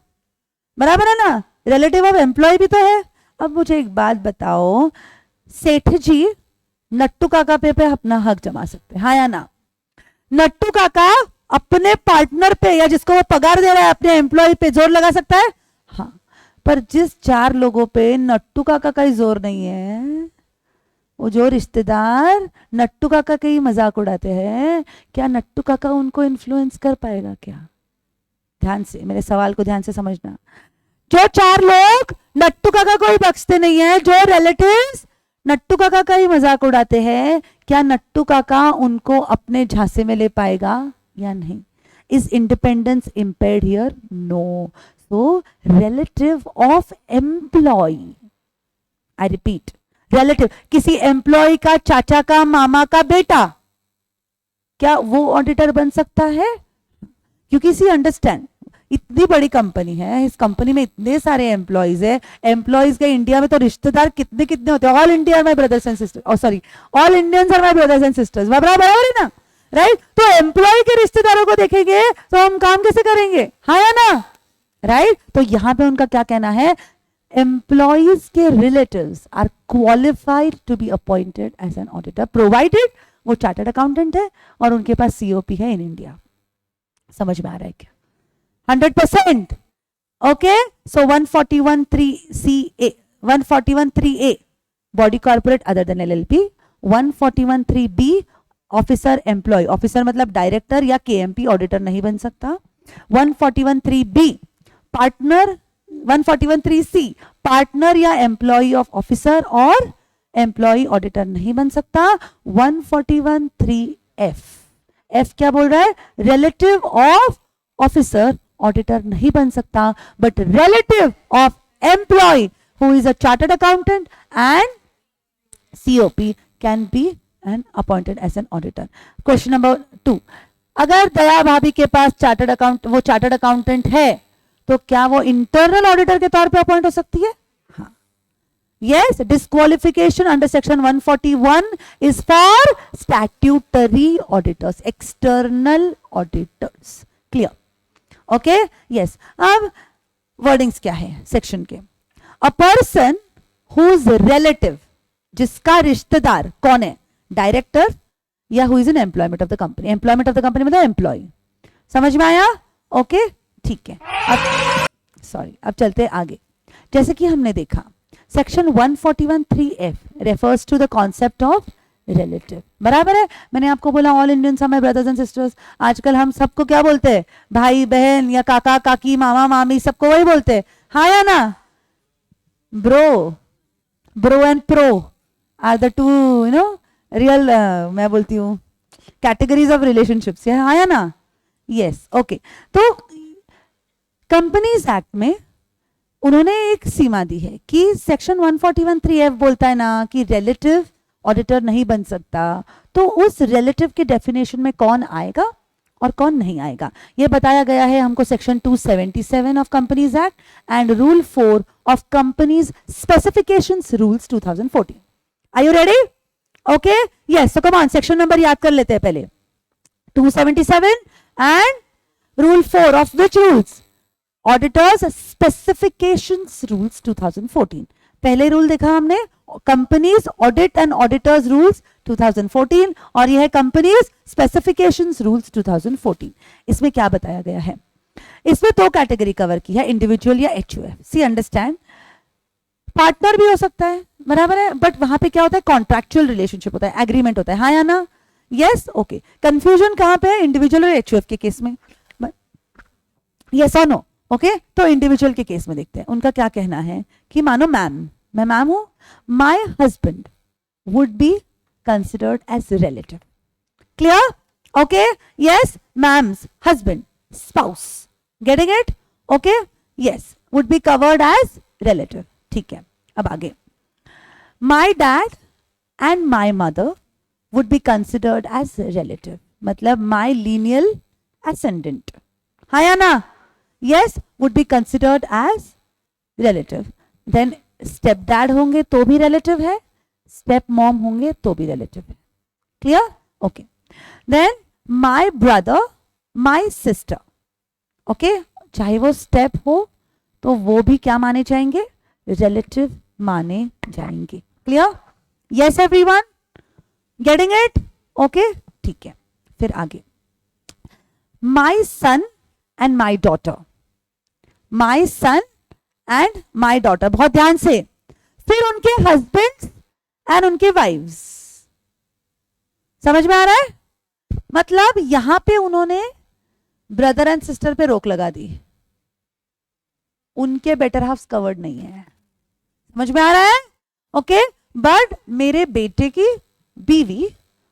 बराबर है ना? रिलेटिव ऑफ एम्प्लॉय भी तो है। अब मुझे एक बात बताओ, सेठ जी नट्टू काका पे अपना हक जमा सकते हैं, हाँ या ना? नट्टू काका अपने पार्टनर पे या जिसको वो पगार दे रहा है अपने एम्प्लॉय पे जोर लगा सकता है, हाँ। पर जिस 4 लोगों पे नट्टू काका का ही जोर नहीं है, वो जो रिश्तेदार नट्टू काका के ही मजाक उड़ाते हैं, क्या नट्टू काका उनको इन्फ्लुएंस कर पाएगा क्या? ध्यान से मेरे सवाल को ध्यान से समझना। जो 4 लोग नट्टू काका को ही बख्शते नहीं है, जो रिलेटिव्स नट्टू काका का ही मजाक उड़ाते हैं, क्या नट्टू काका उनको अपने झांसे में ले पाएगा या नहीं? Is independence impaired here? No. So relative of employee, I repeat, relative, किसी एम्प्लॉय का चाचा का मामा का बेटा, क्या वो ऑडिटर बन सकता है? क्योंकि सी अंडरस्टैंड, इतनी बड़ी कंपनी है, इस कंपनी में इतने सारे एम्प्लॉयज है, एम्प्लॉयज के इंडिया में तो रिश्तेदार कितने कितने होते हैं, all India my brothers and sisters, और sorry all Indians are my brothers and sisters, बराबर है ना, राइट? तो एम्प्लॉय के रिश्तेदारों को देखेंगे तो हम काम कैसे करेंगे, हाँ या ना, राइट? तो यहां पे उनका क्या कहना है, एम्प्लॉयज के relatives are qualified to be appointed as an auditor provided वो चार्टर्ड अकाउंटेंट है और उनके पास सीओपी है इन इंडिया। समझ में आ रहा है क्या? 100%। Okay, so 141(3)(a), 141(3)(a) body corporate other than LLP, 141(3)(b) officer employee, officer मतलब डायरेक्टर या केएमपी ऑडिटर नहीं बन सकता, 141(3)(b) पार्टनर, 141(3)(c) पार्टनर या एम्प्लॉय ऑफ ऑफिसर और एम्प्लॉय ऑडिटर नहीं बन सकता, 141(3)(f), एफ क्या बोल रहा है, रिलेटिव ऑफ ऑफिसर ऑडिटर नहीं बन सकता, but relative of employee who is a chartered accountant and COP can be and appointed as an auditor. Question number 2, अगर दया भाभी के पास वो चार्टर्ड अकाउंटेंट है तो क्या वो इंटरनल ऑडिटर के तौर पे अपॉइंट हो सकती है? हाँ, yes. Disqualification under section 141 is for statutory auditors, external auditors. Clear? Okay, yes. अब वर्डिंग्स क्या है सेक्शन के, अ पर्सन हुज रिलेटिव, जिसका रिश्तेदार कौन है, डायरेक्टर या who is in employment of the company, employment of the company मतलब एम्प्लॉय। समझ में आया? ओके, ठीक है। अब चलते आगे। जैसे कि हमने देखा section 141(3)(f refers to the concept of relative, बराबर है। मैंने आपको बोला all Indians are my brothers and sisters, आजकल हम सबको क्या बोलते हैं, भाई बहन या काका काकी मामा मामी, सबको वही बोलते हैं, हाँ या ना? Bro and pro are the two real, मैं बोलती हूँ कैटेगरीज ऑफ रिलेशनशिप्स, हाँ या ना? Yes, okay. तो कंपनीज एक्ट में उन्होंने एक सीमा दी है कि सेक्शन 141(3)(f बोलता है ना कि रिलेटिव ऑडिटर नहीं बन सकता, तो उस रिलेटिव के डेफिनेशन में कौन आएगा और कौन नहीं आएगा ये बताया गया है हमको section 277 of companies act and rule 4 of companies specifications rules 2014। Are you ready? Okay, yes. So come on, section number याद कर लेते हैं पहले, 277 and rule 4 of which rules, auditors specifications rules 2014। पहले रूल देखा हमने companies audit and auditors rules 2014 और यह है कंपनीज स्पेसिफिकेशंस रूल्स 2014। इसमें क्या बताया गया है, इसमें दो कैटेगरी कवर की है, इंडिविजुअल या एचयूएफ। सी अंडरस्टैंड, पार्टनर भी हो सकता है, बराबर है, बट वहां पे क्या होता है, कॉन्ट्रैक्चुअल रिलेशनशिप होता है, एग्रीमेंट होता है, हाँ या ना? Yes, okay. कंफ्यूजन कहां पे है, इंडिविजुअल और एचयूएफ के केस में, यस और नो? ओके, तो इंडिविजुअल के केस में देखते हैं उनका क्या कहना है कि मानो मैं मैम हूं, my husband would be considered as relative. Clear? Okay, yes, ma'am's husband, spouse, getting it? Okay, yes, would be covered as relative. ठीक है, अब आगे, my dad and my mother would be considered as relative, मतलब my lineal ascendant, हाँ या ना? Yes, would be considered as relative. Then step dad होंगे तो भी relative है, step mom होंगे तो भी relative है। Clear? Okay. Then my brother, my sister. Okay? चाहे वो step हो तो वो भी क्या माने जाएंगे, relative माने जाएंगे। Clear? Yes everyone? Getting it? Okay? ठीक है, फिर आगे, my son and my daughter, my son and my daughter, बहुत ध्यान से, फिर उनके हस्बैंड्स एंड उनके वाइव्स। समझ में आ रहा है? मतलब यहां पे उन्होंने ब्रदर एंड सिस्टर पे रोक लगा दी, उनके बेटर हाफ्स कवर्ड नहीं है। समझ में आ रहा है? ओके, बट मेरे बेटे की बीवी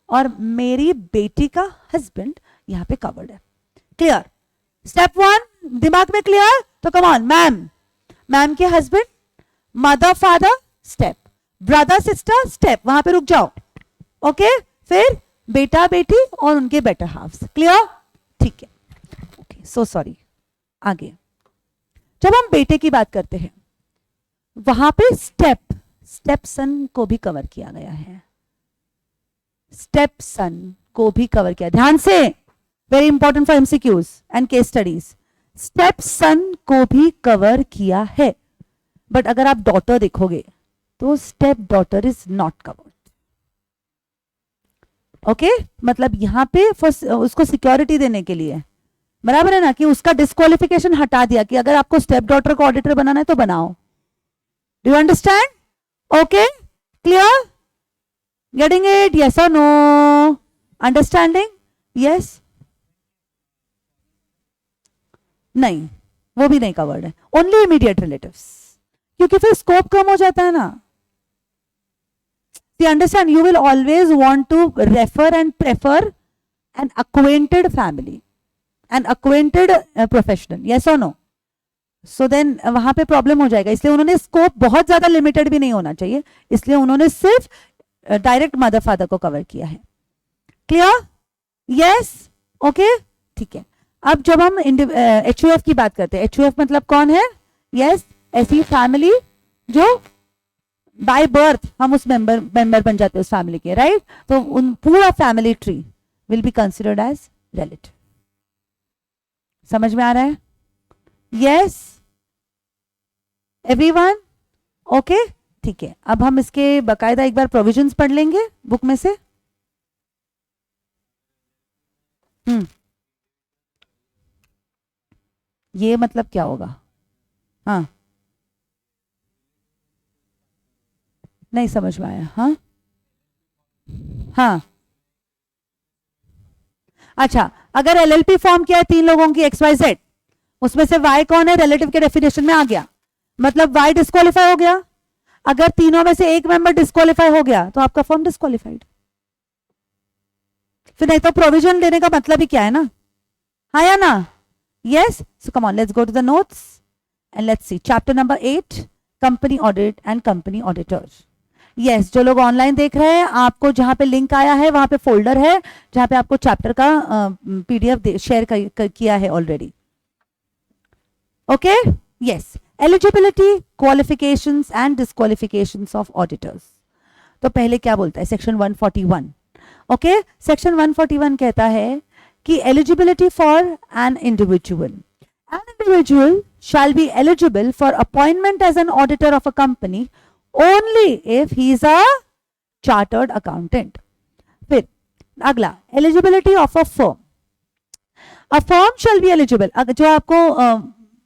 और मेरी बेटी का हस्बैंड यहां पे कवर्ड है। क्लियर? स्टेप 1 दिमाग में क्लियर? तो कम ऑन, मैम के husband, mother father step, brother sister step, वहां पे रुक जाओ। ओके, फिर बेटा बेटी और उनके बेटर हाफ्स। क्लियर? ठीक है, ओके, सो सॉरी, आगे जब हम बेटे की बात करते हैं वहां पे स्टेप सन को भी कवर किया गया है, स्टेप सन को भी कवर किया, ध्यान से, very important for MCQs and case studies, step सन को भी कवर किया है। बट अगर आप डॉटर देखोगे तो step daughter is not covered. Okay, मतलब यहां पे उसको सिक्योरिटी देने के लिए, बराबर है ना, कि उसका डिस्क्वालिफिकेशन हटा दिया कि अगर आपको स्टेप डॉटर को ऑडिटर बनाना है तो बनाओ। Do you understand? Okay, clear, getting it, yes और नो, अंडरस्टैंडिंग, यस, नहीं, वो भी नहीं कवर्ड है, ओनली इमीडिएट रिलेटिव्स, क्योंकि फिर स्कोप कम हो जाता है ना। You understand, you will always want to refer and prefer an acquainted family, an acquainted professional, yes or no? So then वहां पे प्रॉब्लम हो जाएगा, इसलिए उन्होंने स्कोप बहुत ज्यादा लिमिटेड भी नहीं होना चाहिए, इसलिए उन्होंने सिर्फ डायरेक्ट मदर फादर को कवर किया है। क्लियर? यस, ओके, ठीक है। अब जब हम HUF की बात करते हैं, HUF मतलब कौन है? यस, ऐसी फैमिली जो बाय बर्थ हम उस मेंबर बन जाते हैं उस फैमिली के, राइट? तो उन पूरा family tree will be considered as relative. समझ में आ रहा है? यस, एवरीवन, ओके, ठीक है। अब हम इसके बकायदा एक बार प्रोविजंस पढ़ लेंगे बुक में से। ये मतलब क्या होगा? हाँ, नहीं समझ में आया। हाँ हाँ, अच्छा, अगर एलएलपी फॉर्म किया है 3 लोगों की XYZ, उसमें से Y कौन है? रिलेटिव के डेफिनेशन में आ गया, मतलब Y डिस्क्वालीफाई हो गया। अगर तीनों में से एक मेंबर डिस्क्वालीफाई हो गया तो आपका फॉर्म डिस्क्वालीफाइड। फिर नहीं तो प्रोविजन लेने का मतलब ही क्या है ना, हाँ या ना? Yes, so come on, let's go to the notes and let's see chapter number 8, company audit and company auditor. Yes, जो लोग ऑनलाइन देख रहे हैं, आपको जहां पे लिंक आया है वहां पे फोल्डर है जहां पे आपको चैप्टर का PDF शेयर किया है already. Okay, yes, eligibility, qualifications and disqualifications of auditors. तो पहले क्या बोलता है सेक्शन 141? ओके, सेक्शन 141 कहता है कि eligibility for an individual shall be eligible for appointment as an auditor of a company only if he is a chartered accountant. फिर अगला, eligibility of a firm. A firm shall be eligible, जो आपको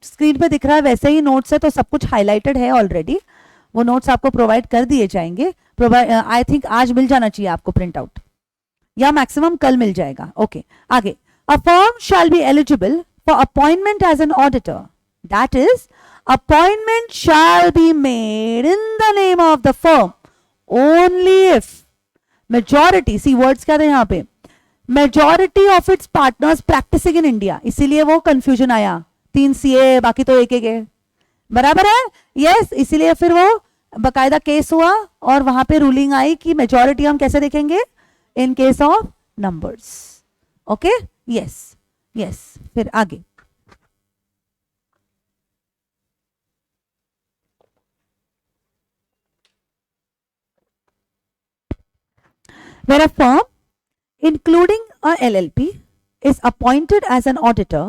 screen पे दिख रहा है वैसे ही notes है, तो सब कुछ हाईलाइटेड है ऑलरेडी, वो नोट्स आपको प्रोवाइड कर दिए जाएंगे। आई थिंक आज मिल जाना चाहिए आपको प्रिंट आउट, या मैक्सिमम कल मिल जाएगा। ओके, आगे, a firm shall be eligible for appointment as an auditor, that is, appointment shall be made in the name of the firm only if majority, see words क्या थे यहाँ पे, majority of its partners practicing in India, इसीलिए वो confusion आया, 3 CA बाकी तो एक है, बराबर है? यस, इसीलिए फिर वो बकायदा केस हुआ और वहां पे रूलिंग आई कि मेजॉरिटी हम कैसे देखेंगे? In case of numbers. Okay, yes yes, फिर आगे, where a firm including a LLP is appointed as an auditor,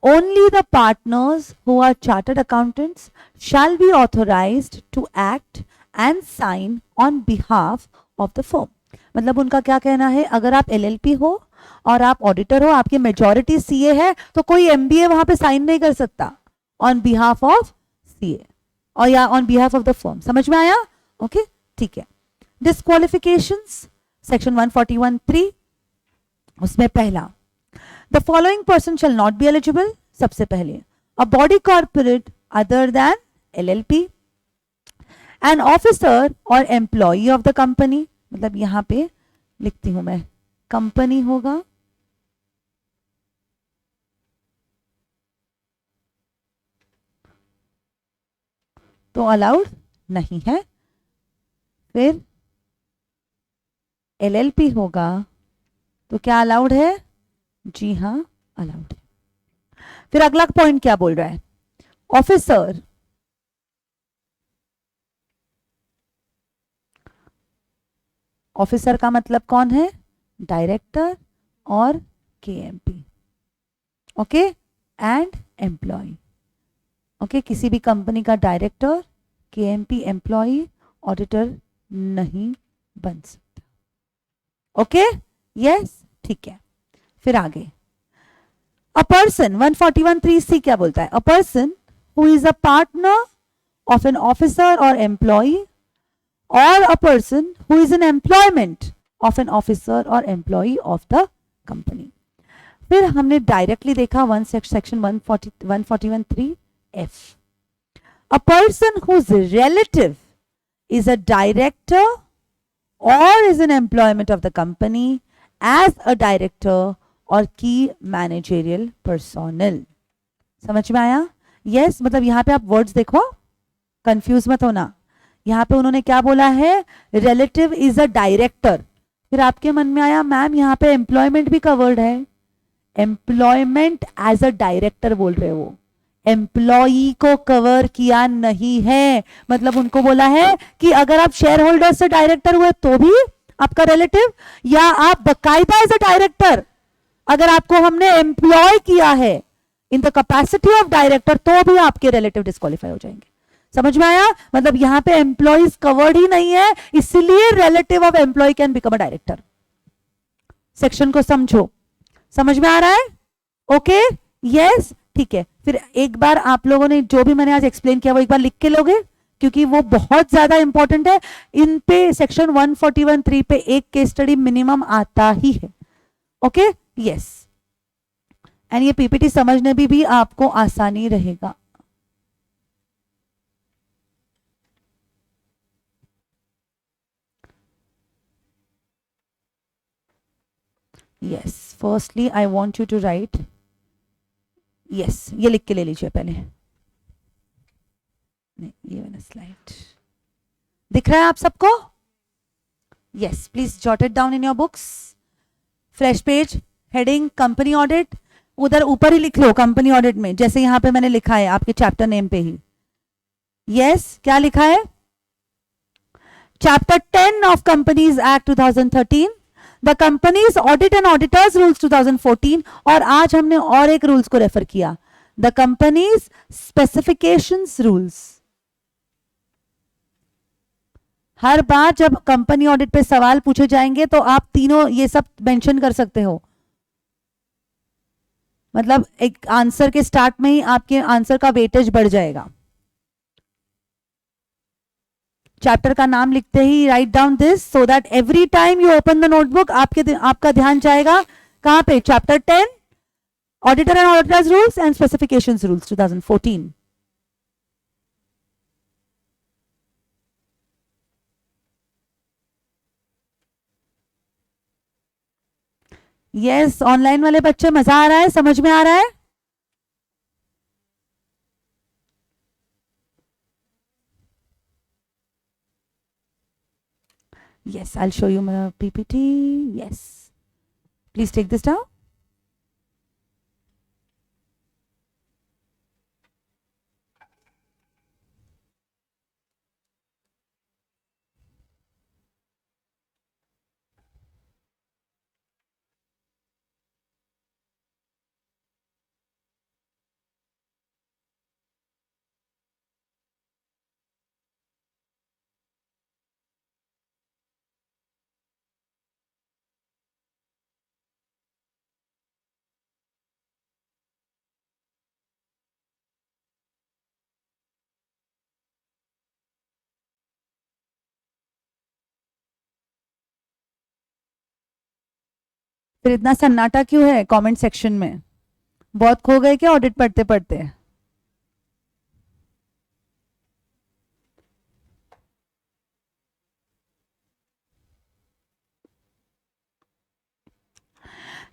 only the partners who are chartered accountants shall be authorized to act and sign on behalf of the firm. मतलब उनका क्या कहना है, अगर आप LLP हो और आप ऑडिटर हो, आपकी मेजॉरिटी CA है, तो कोई MBA वहां पे साइन नहीं कर सकता ऑन बिहाफ ऑफ CA और या on behalf of the firm. समझ में आया? ओके, ठीक है। डिस्क्वालिफिकेशंस सेक्शन 141(3), उसमें पहला, the following person shall not be eligible, सबसे पहले a body corporate other then LLP, N officer और एम्प्लॉई ऑफ द कंपनी, मतलब यहां पे लिखती हूं मैं, कंपनी होगा, तो अलाउड नहीं है। फिर LLP होगा तो क्या अलाउड है? जी हाँ, अलाउड है। फिर अगला पॉइंट क्या बोल रहा है, ऑफिसर ऑफिसर का मतलब कौन है, डायरेक्टर और KMP, okay, and employee, okay, किसी भी कंपनी का डायरेक्टर, केएमपी एम्प्लॉय, ऑडिटर नहीं बन सकता, ओके, यस, ठीक है। फिर आगे अ पर्सन 141(3)(c क्या बोलता है, a person who is a partner of an officer और employ or a person who is in employment of an officer or employee of the company. फिर हमने डायरेक्टली देखा one section 141(3)(f). A person whose relative is a director or is in employment of the company as a director or key managerial personnel. समझ में आया, yes, मतलब यहां पे आप वर्ड्स देखो, कंफ्यूज मत होना। यहां पे उन्होंने क्या बोला है, रिलेटिव इज अ डायरेक्टर, फिर आपके मन में आया मैम यहां पे एम्प्लॉयमेंट भी कवर्ड है, एम्प्लॉयमेंट एज अ डायरेक्टर बोल रहे हो, एम्प्लॉई को कवर किया नहीं है, मतलब उनको बोला है कि अगर आप शेयर होल्डर से डायरेक्टर हुए तो भी आपका रिलेटिव, या आप बकायदा एज अ डायरेक्टर अगर आपको हमने एम्प्लॉय किया है in the capacity of director तो भी आपके रिलेटिव डिस्क्वालीफाई हो जाएंगे। समझ में आया, मतलब यहां पे एम्प्लॉयज कवर्ड ही नहीं है, इसलिए relative of employee can become a director. Section को समझो, समझ में आ रहा है, ओके, यस, ठीक है। फिर एक बार आप लोगों ने जो भी मैंने आज एक्सप्लेन किया वो एक बार लिख के लोगे, क्योंकि वो बहुत ज्यादा इंपॉर्टेंट है। इन पे सेक्शन 141(3) पे एक केस स्टडी मिनिमम आता ही है, ओके, यस, एंड ये पीपीटी समझने भी आपको आसानी रहेगा। yes, firstly I want you to write, yes, ये लिख के ले लीजिए पहले, नहीं ये वाला स्लाइड दिख रहा है आप सबको, yes, please jot it down in your books, fresh page, heading company audit, उधर ऊपर ही लिख लो कंपनी ऑडिट में, जैसे यहां पे मैंने लिखा है आपके चैप्टर नेम पे ही, yes, क्या लिखा है, chapter 10 of companies act 2013, the companies audit and auditors rules 2014, और आज हमने और एक रूल्स को रेफर किया, द कंपनीज स्पेसिफिकेशंस रूल्स। हर बार जब कंपनी ऑडिट पे सवाल पूछे जाएंगे तो आप तीनों ये सब मेंशन कर सकते हो, मतलब एक आंसर के स्टार्ट में ही आपके आंसर का वेटेज बढ़ जाएगा। चैप्टर का नाम लिखते ही write down this so that every time you open the notebook आपका ध्यान जाएगा कहां पे, chapter 10 auditor and auditors rules and specifications rules 2014। Yes, online वाले बच्चे मजा आ रहा है, समझ में आ रहा है, yes, I'll show you my PPT, yes, please take this down। फिर इतना सन्नाटा क्यों है कमेंट सेक्शन में, बहुत खो गए क्या ऑडिट पढ़ते पढ़ते।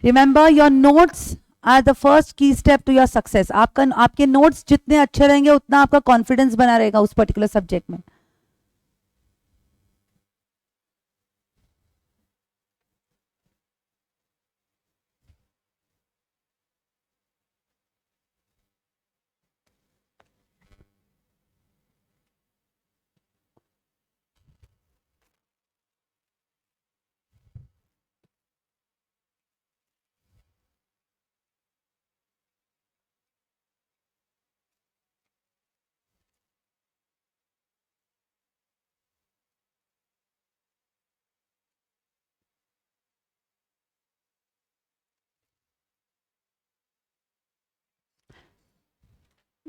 Remember your notes are the first key step to your success. आपके नोट्स जितने अच्छे रहेंगे उतना आपका कॉन्फिडेंस बना रहेगा उस पर्टिकुलर सब्जेक्ट में।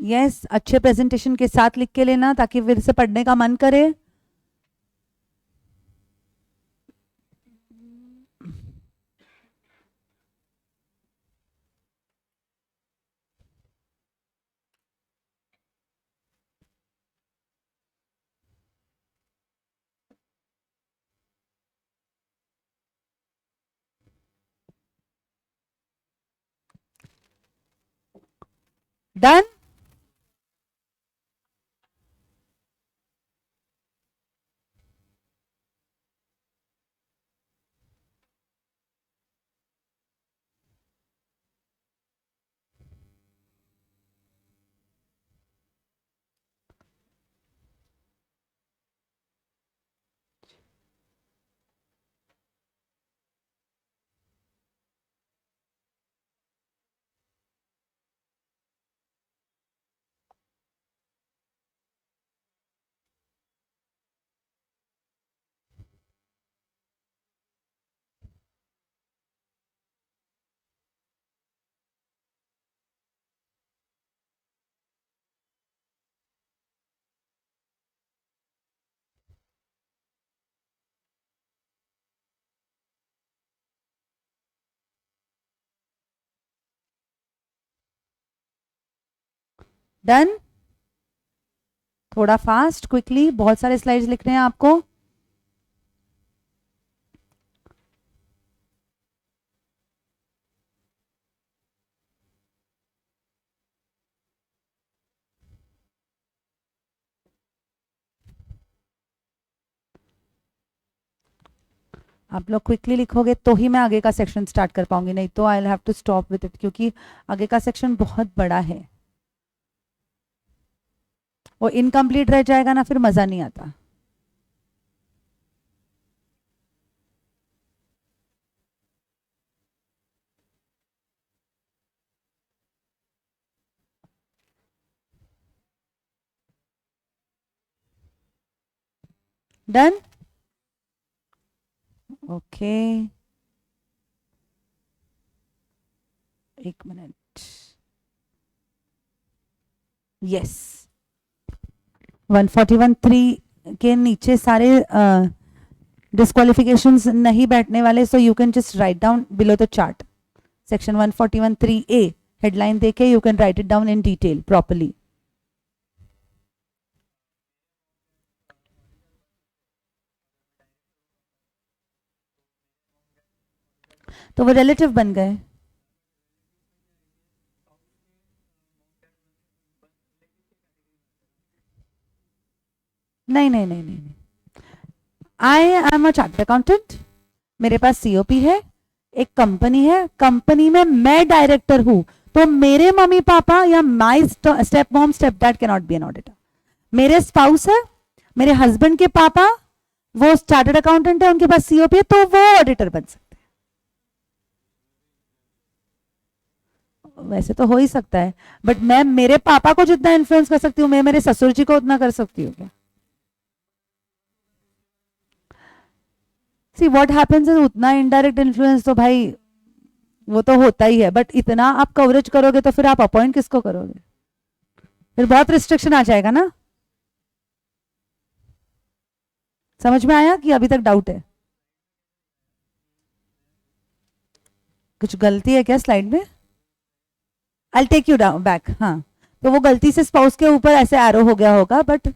यस, अच्छे प्रेजेंटेशन के साथ लिख के लेना ताकि फिर से पढ़ने का मन करे. डन. डन. थोड़ा फास्ट, क्विकली, बहुत सारे स्लाइड्स लिखने हैं आपको. आप लोग क्विकली लिखोगे तो ही मैं आगे का सेक्शन स्टार्ट कर पाऊंगी, नहीं तो I will have to stop with it, क्योंकि आगे का सेक्शन बहुत बड़ा है. वो इनकम्प्लीट रह जाएगा ना, फिर मजा नहीं आता. डन. ओके, एक मिनट. यस, 141.3 के नीचे सारे डिस्क्वालिफिकेशंस नहीं बैठने वाले, so you can just write down below the chart. Section 141.3A headline देके you can write it down in detail properly. तो वो रिलेटिव बन गए. नहीं नहीं नहीं नहीं, I am a chart accountant. मेरे पास सीओपी है, एक कंपनी है, कंपनी में मैं डायरेक्टर हूं, तो मेरे मम्मी पापा या माई step mom step dad can not be an auditor. मेरे स्पाउस है, मेरे हस्बैंड के पापा वो चार्टर्ड अकाउंटेंट है, उनके पास सीओपी है, तो वो ऑडिटर बन सकते हैं. वैसे तो हो ही सकता है, बट मैं मेरे पापा को जितना इन्फ्लुएंस कर सकती हूँ, मैं मेरे ससुर जी को उतना कर सकती हूँ क्या? सी व्हाट हैपेंस इज उतना इनडायरेक्ट इन्फ्लुएंस तो भाई वो तो होता ही है, बट इतना आप कवरेज करोगे तो फिर आप अपॉइंट किसको करोगे? फिर बहुत रिस्ट्रिक्शन आ जाएगा ना. समझ में आया कि अभी तक डाउट है? कुछ गलती है क्या स्लाइड में? I take you down back. हाँ, तो वो गलती से स्पाउस के ऊपर ऐसे एरो हो गया होगा, बट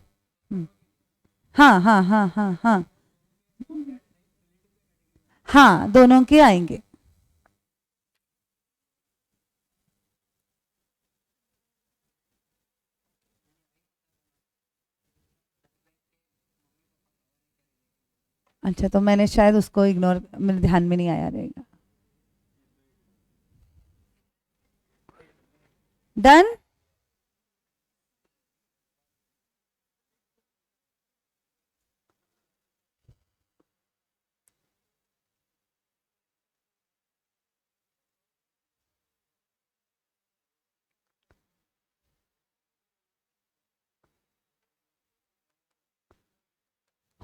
हाँ हाँ हाँ हाँ हाँ हाँ, दोनों के आएंगे. अच्छा, तो मैंने शायद उसको इग्नोर, मेरे ध्यान में नहीं आया रहेगा. डन.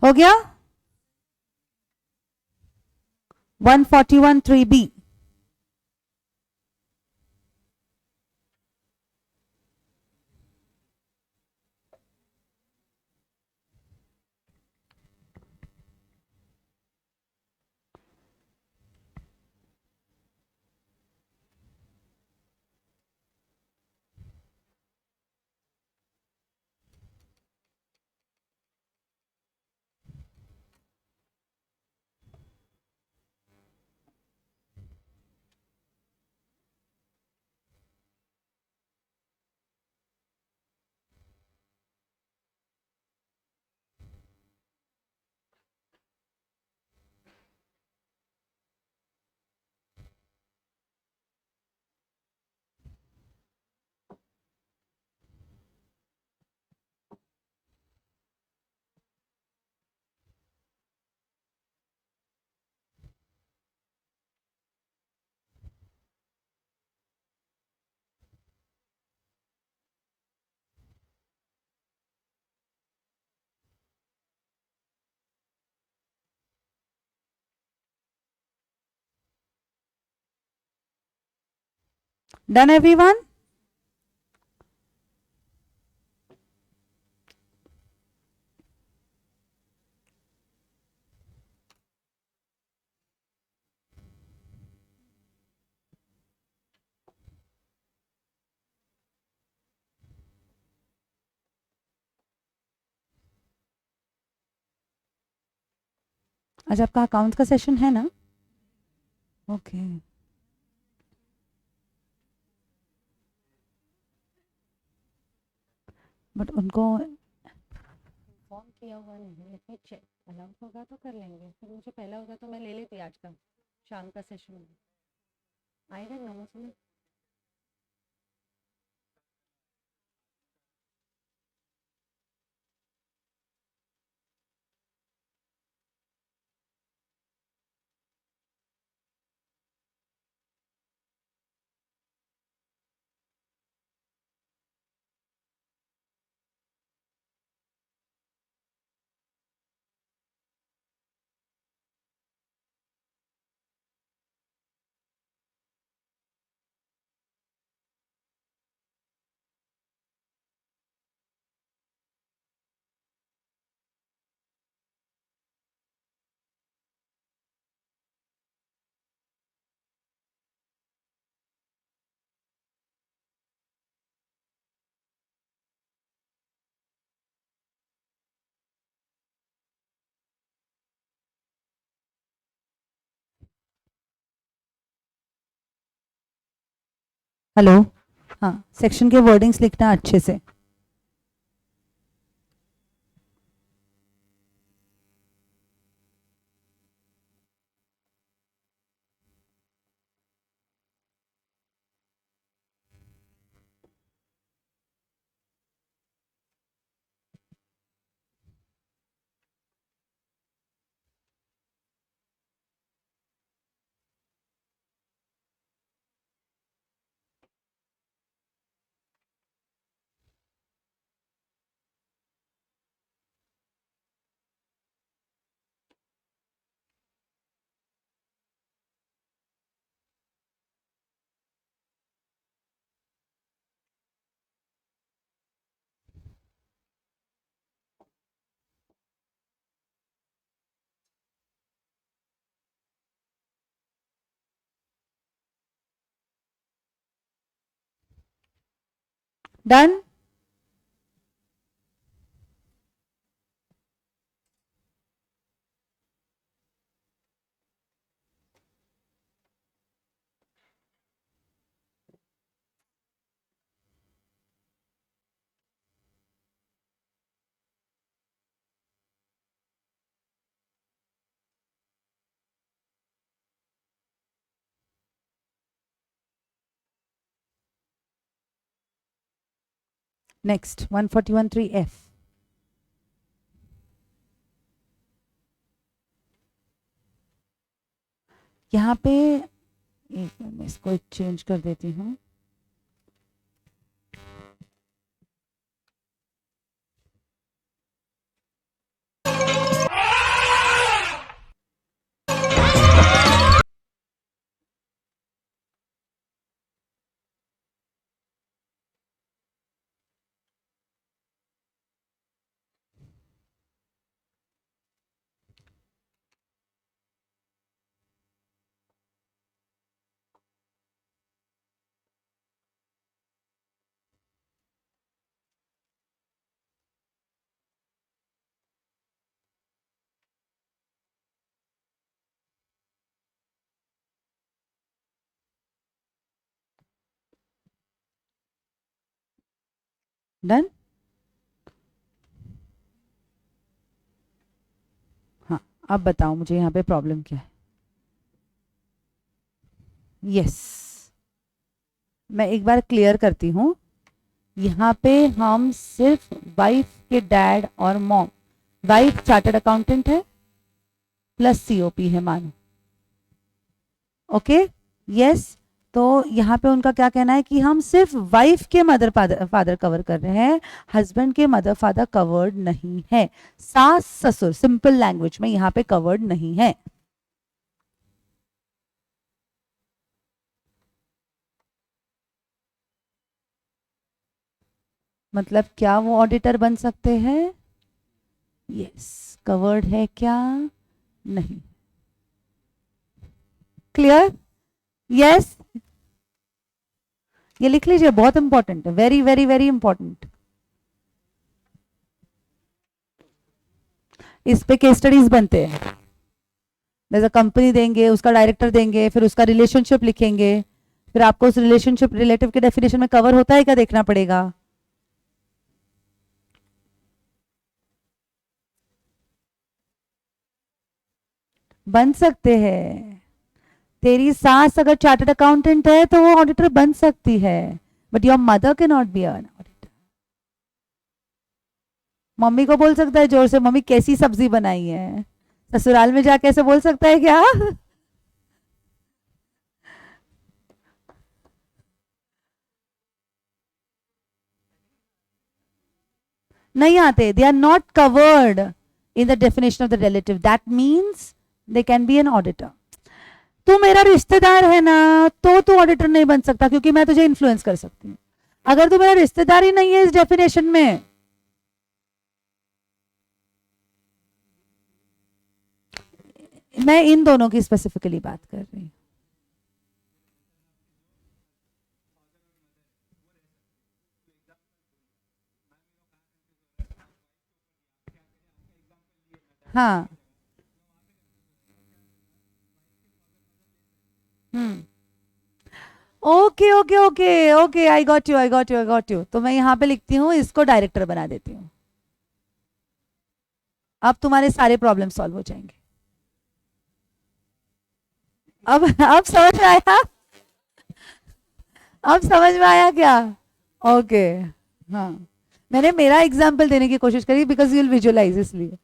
हो गया. 141(3)B. Done everyone? अच्छा, आपका अकाउंट का सेशन है ना? ओके। बट उनको फॉर्म किया हुआ नहीं, लेट मी चेक। अलाउड होगा तो कर लेंगे, फिर मुझे पहला होगा तो मैं ले लेती आज का शाम का सेशन में। आई डोंट नो मुझे। हेलो, हाँ, सेक्शन के वर्डिंग्स लिखना अच्छे से। डन? Next 141(3)(f). यहाँ पे एक मिनट, मैं इसको चेंज कर देती हूँ। डन? हाँ, अब बताओ मुझे यहाँ पे प्रॉब्लम क्या है। यस, मैं एक बार क्लियर करती हूँ। यहाँ पे हम सिर्फ वाइफ के डैड और मॉम, वाइफ चार्टर्ड अकाउंटेंट है प्लस सीओपी है मानो। Okay, yes. तो यहाँ पे उनका क्या कहना है कि हम सिर्फ वाइफ के मदर फादर कवर कर रहे हैं, हस्बैंड के मदर फादर कवर्ड नहीं है। सास ससुर सिंपल लैंग्वेज में यहाँ पे कवर्ड नहीं है। मतलब क्या वो ऑडिटर बन सकते हैं? यस, कवर्ड है क्या? नहीं। क्लियर? यस, ये लिख लीजिए, बहुत इंपॉर्टेंट है, वेरी वेरी वेरी इंपॉर्टेंट। इस पे केस स्टडीज बनते हैं, जैसे कंपनी देंगे, उसका डायरेक्टर देंगे, फिर उसका रिलेशनशिप लिखेंगे, फिर आपको उस रिलेशनशिप रिलेटिव के डेफिनेशन में कवर होता है क्या देखना पड़ेगा। बन सकते हैं। तेरी सास अगर चार्टर्ड अकाउंटेंट है तो वो ऑडिटर बन सकती है, but your mother can not be an auditor. Mummy को बोल सकता है जोर से, मम्मी कैसी सब्जी बनाई है, ससुराल में जाके ऐसे बोल सकता है क्या? नहीं आते, they are not covered in the definition of the relative, that means they can be an auditor. तू मेरा रिश्तेदार है ना, तो तू ऑडिटर नहीं बन सकता, क्योंकि मैं तुझे इन्फ्लुएंस कर सकती हूँ। अगर तू मेरा रिश्तेदार ही नहीं है इस डेफिनेशन में, मैं इन दोनों की स्पेसिफिकली बात कर रही हूँ। हाँ। Hmm. Okay okay okay okay, I got you, I got you, I got you. तो मैं यहाँ पे लिखती हूँ, इसको डायरेक्टर बना देती हूँ। अब तुम्हारे सारे प्रॉब्लम सॉल्व हो जाएंगे। अब समझ में आया? अब समझ में आया क्या? ओके। हाँ, मैंने मेरा एग्जाम्पल देने की कोशिश करी बिकॉज यूल विजुअलाइज, इसलिए।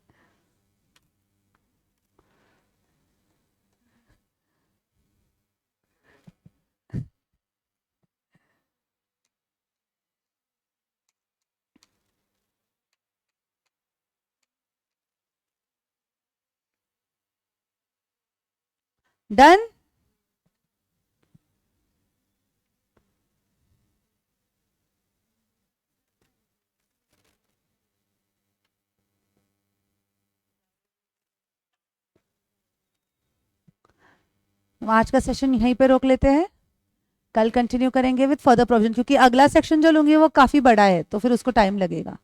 डन। आज का सेशन यहीं पे रोक लेते हैं, कल कंटिन्यू करेंगे विद फर्दर प्रोविजन, क्योंकि अगला सेक्शन जो लूंगी वो काफी बड़ा है, तो फिर उसको टाइम लगेगा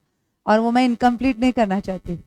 और वो मैं इनकम्प्लीट नहीं करना चाहती।